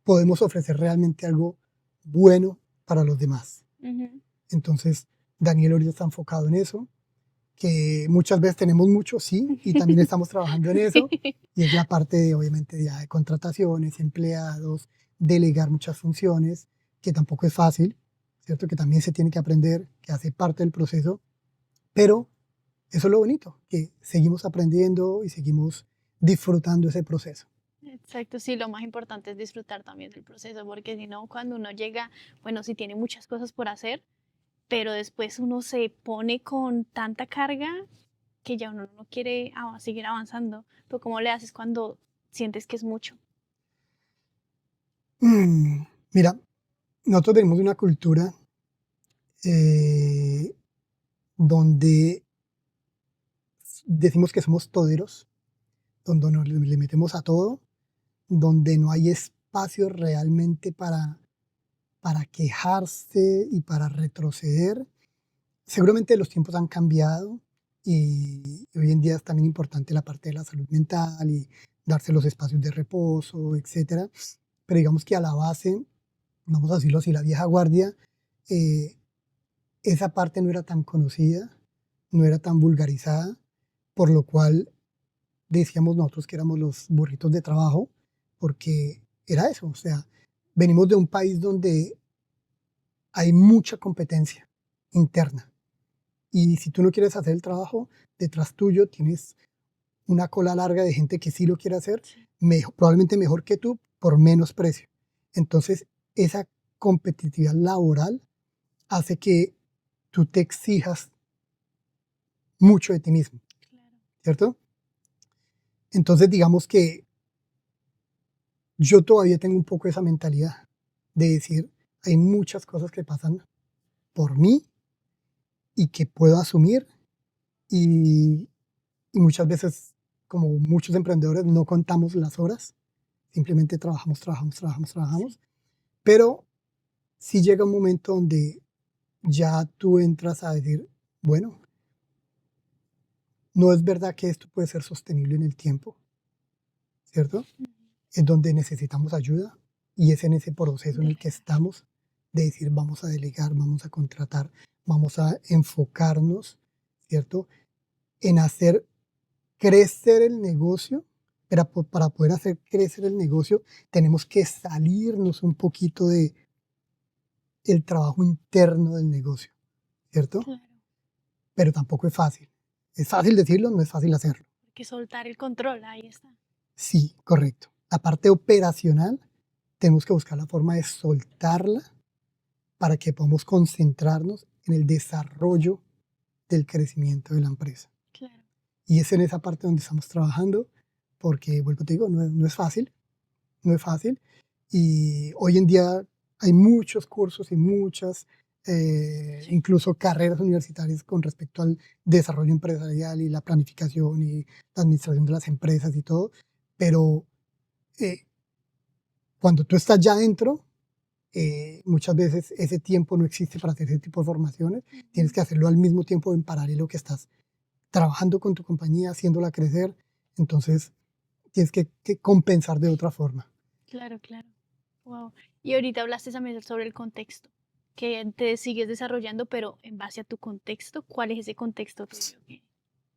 podemos ofrecer realmente algo bueno para los demás. Ujú. Entonces, Daniel ahorita está enfocado en eso, que muchas veces tenemos mucho, sí, y también estamos trabajando en eso, Sí. y es la parte de, obviamente, ya de contrataciones, empleados, delegar muchas funciones, que tampoco es fácil, ¿cierto? Que también se tiene que aprender, que hace parte del proceso, pero eso es lo bonito, que seguimos aprendiendo y seguimos disfrutando ese proceso. Exacto, sí, lo más importante es disfrutar también del proceso, porque si no, cuando uno llega, bueno, si tiene muchas cosas por hacer, pero después uno se pone con tanta carga que ya uno no quiere seguir avanzando. Pero ¿cómo le haces cuando sientes que es mucho? Mira, nosotros venimos de una cultura eh, donde decimos que somos toderos, donde le metemos a todo, donde no hay espacio realmente para quejarse y para retroceder. Seguramente los tiempos han cambiado y hoy en día es también importante la parte de la salud mental y darse los espacios de reposo, etcétera. Pero digamos que a la base, vamos a decirlo así, la vieja guardia, eh, esa parte no era tan conocida, no era tan vulgarizada, por lo cual decíamos nosotros que éramos los burritos de trabajo, porque era eso, o sea, venimos de un país donde hay mucha competencia interna. Y si tú no quieres hacer el trabajo, detrás tuyo tienes una cola larga de gente que sí lo quiere hacer, Sí. probablemente mejor que tú, por menos precio. Entonces, esa competitividad laboral hace que tú te exijas mucho de ti mismo, Claro. ¿cierto? Entonces, digamos que yo todavía tengo un poco esa mentalidad de decir, hay muchas cosas que pasan por mí y que puedo asumir y, y muchas veces, como muchos emprendedores, no contamos las horas, simplemente trabajamos, trabajamos, trabajamos, Sí. trabajamos, pero sí llega un momento donde ya tú entras a decir, bueno, no es verdad que esto puede ser sostenible en el tiempo, ¿cierto? Ujú. Es donde necesitamos ayuda y es en ese proceso en el que Delegar. estamos de decir vamos a delegar, vamos a contratar, vamos a enfocarnos, ¿cierto? En hacer crecer el negocio, pero para poder hacer crecer el negocio tenemos que salirnos un poquito de el trabajo interno del negocio, ¿cierto? Claro. Pero tampoco es fácil. Es fácil decirlo, no es fácil hacerlo. Que soltar el control, ahí está. Sí, correcto. La parte operacional tenemos que buscar la forma de soltarla para que podamos concentrarnos en el desarrollo del crecimiento de la empresa. Claro. Y es en esa parte donde estamos trabajando, porque, vuelvo te digo, no es fácil, no es fácil. Y hoy en día hay muchos cursos y muchas, Sí. incluso carreras universitarias con respecto al desarrollo empresarial y la planificación y la administración de las empresas y todo, pero eh, cuando tú estás ya dentro, muchas veces ese tiempo no existe para hacer ese tipo de formaciones. Tienes Ujú. que hacerlo al mismo tiempo en paralelo que estás trabajando con tu compañía, haciéndola crecer. Entonces, tienes que compensar de otra forma. Claro, claro. Wow. Y ahorita hablaste también sobre el contexto. que te sigues desarrollando, pero en base a tu contexto, ¿cuál es ese contexto tuyo?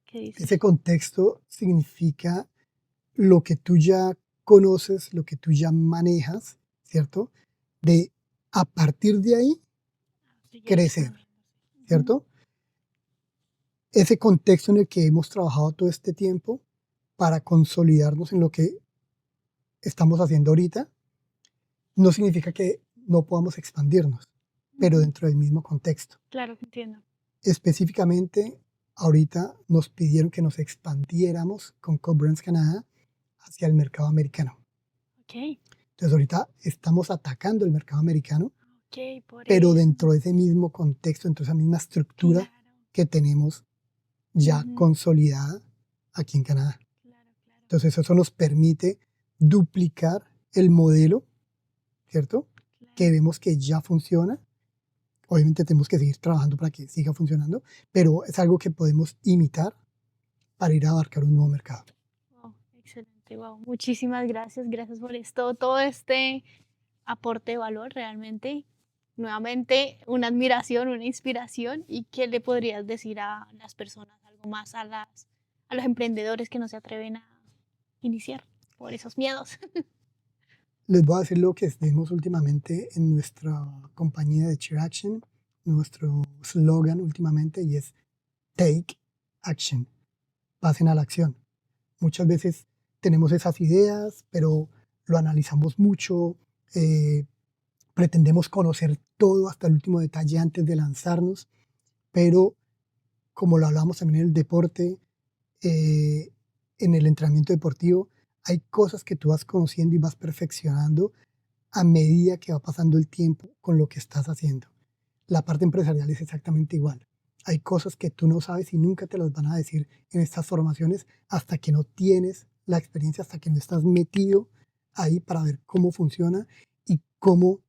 ¿Qué dices? Ese contexto significa lo que tú ya conoces, lo que tú ya manejas, ¿cierto? De a partir de ahí Sigue crecer, expandiéndose. Ujú. ¿cierto? Ese contexto en el que hemos trabajado todo este tiempo para consolidarnos en lo que estamos haciendo ahorita, no significa que no podamos expandirnos, pero Ujú. dentro del mismo contexto. Claro que entiendo. Específicamente, ahorita nos pidieron que nos expandiéramos con Co-Brands Canadá hacia el mercado americano. Ok, Entonces, ahorita estamos atacando el mercado americano, ok, por pero eso. dentro de ese mismo contexto, dentro de esa misma estructura Claro. que tenemos ya Ujú. consolidada aquí en Canadá. Claro, claro, Entonces, eso nos permite duplicar el modelo, ¿cierto? Que claro. vemos que ya funciona. Obviamente tenemos que seguir trabajando para que siga funcionando, pero es algo que podemos imitar para ir a abarcar un nuevo mercado. Wow, excelente, wow. Muchísimas gracias, gracias por esto, todo este aporte de valor realmente. Nuevamente, una admiración, una inspiración. ¿Y qué le podrías decir a las personas, algo más a los emprendedores que no se atreven a iniciar por esos miedos? Les voy a decir lo que hacemos últimamente en nuestra compañía de Cheer Action, nuestro slogan últimamente, y es Take Action, pasen a la acción. Muchas veces tenemos esas ideas, pero lo analizamos mucho, eh, pretendemos conocer todo hasta el último detalle antes de lanzarnos, pero como lo hablamos también en el deporte, eh, en el entrenamiento deportivo, hay cosas que tú vas conociendo y vas perfeccionando a medida que va pasando el tiempo con lo que estás haciendo. La parte empresarial es exactamente igual. Hay cosas que tú no sabes y nunca te las van a decir en estas formaciones hasta que no tienes la experiencia, hasta que no estás metido ahí para ver cómo funciona y cómo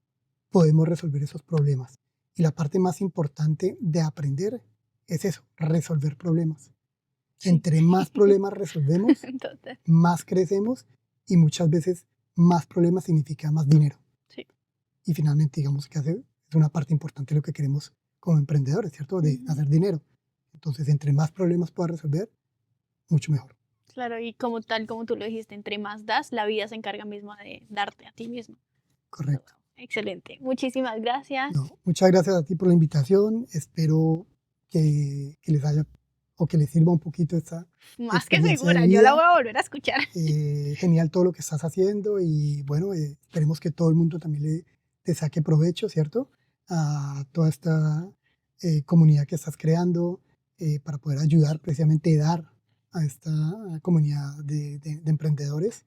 podemos resolver esos problemas. Y la parte más importante de aprender es eso, resolver problemas. Sí. Entre más problemas resolvemos, Total. más crecemos y muchas veces más problemas significa más dinero. Sí. Y finalmente, digamos que es una parte importante de lo que queremos como emprendedores, ¿cierto? De Ujú. hacer dinero. Entonces, entre más problemas puedas resolver, mucho mejor. Claro, y como tal, como tú lo dijiste, entre más das, la vida se encarga misma de darte a ti mismo. Correcto. Excelente. Muchísimas gracias. No, muchas gracias a ti por la invitación. Espero que les haya o que les sirva un poquito esta Más que experiencia de segura, yo la voy vida. a volver a escuchar. Genial todo lo que estás haciendo y bueno, esperemos que todo el mundo también te saque provecho, ¿cierto? A toda esta comunidad que estás creando para poder ayudar, precisamente dar a esta comunidad de emprendedores.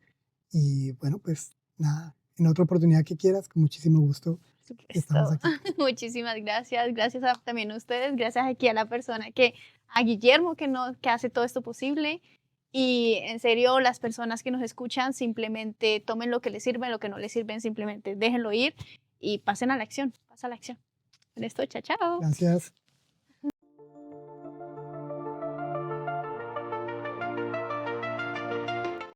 Y bueno, pues nada, en otra oportunidad que quieras, con muchísimo gusto Por estamos supuesto. aquí. Muchísimas gracias. Gracias también a ustedes. Gracias aquí a la persona a Guillermo que hace todo esto posible. Y en serio, las personas que nos escuchan, simplemente tomen lo que les sirve, lo que no les sirven, simplemente déjenlo ir y pasen a la acción. Pasa a la acción. Con esto, chao, chao. Gracias.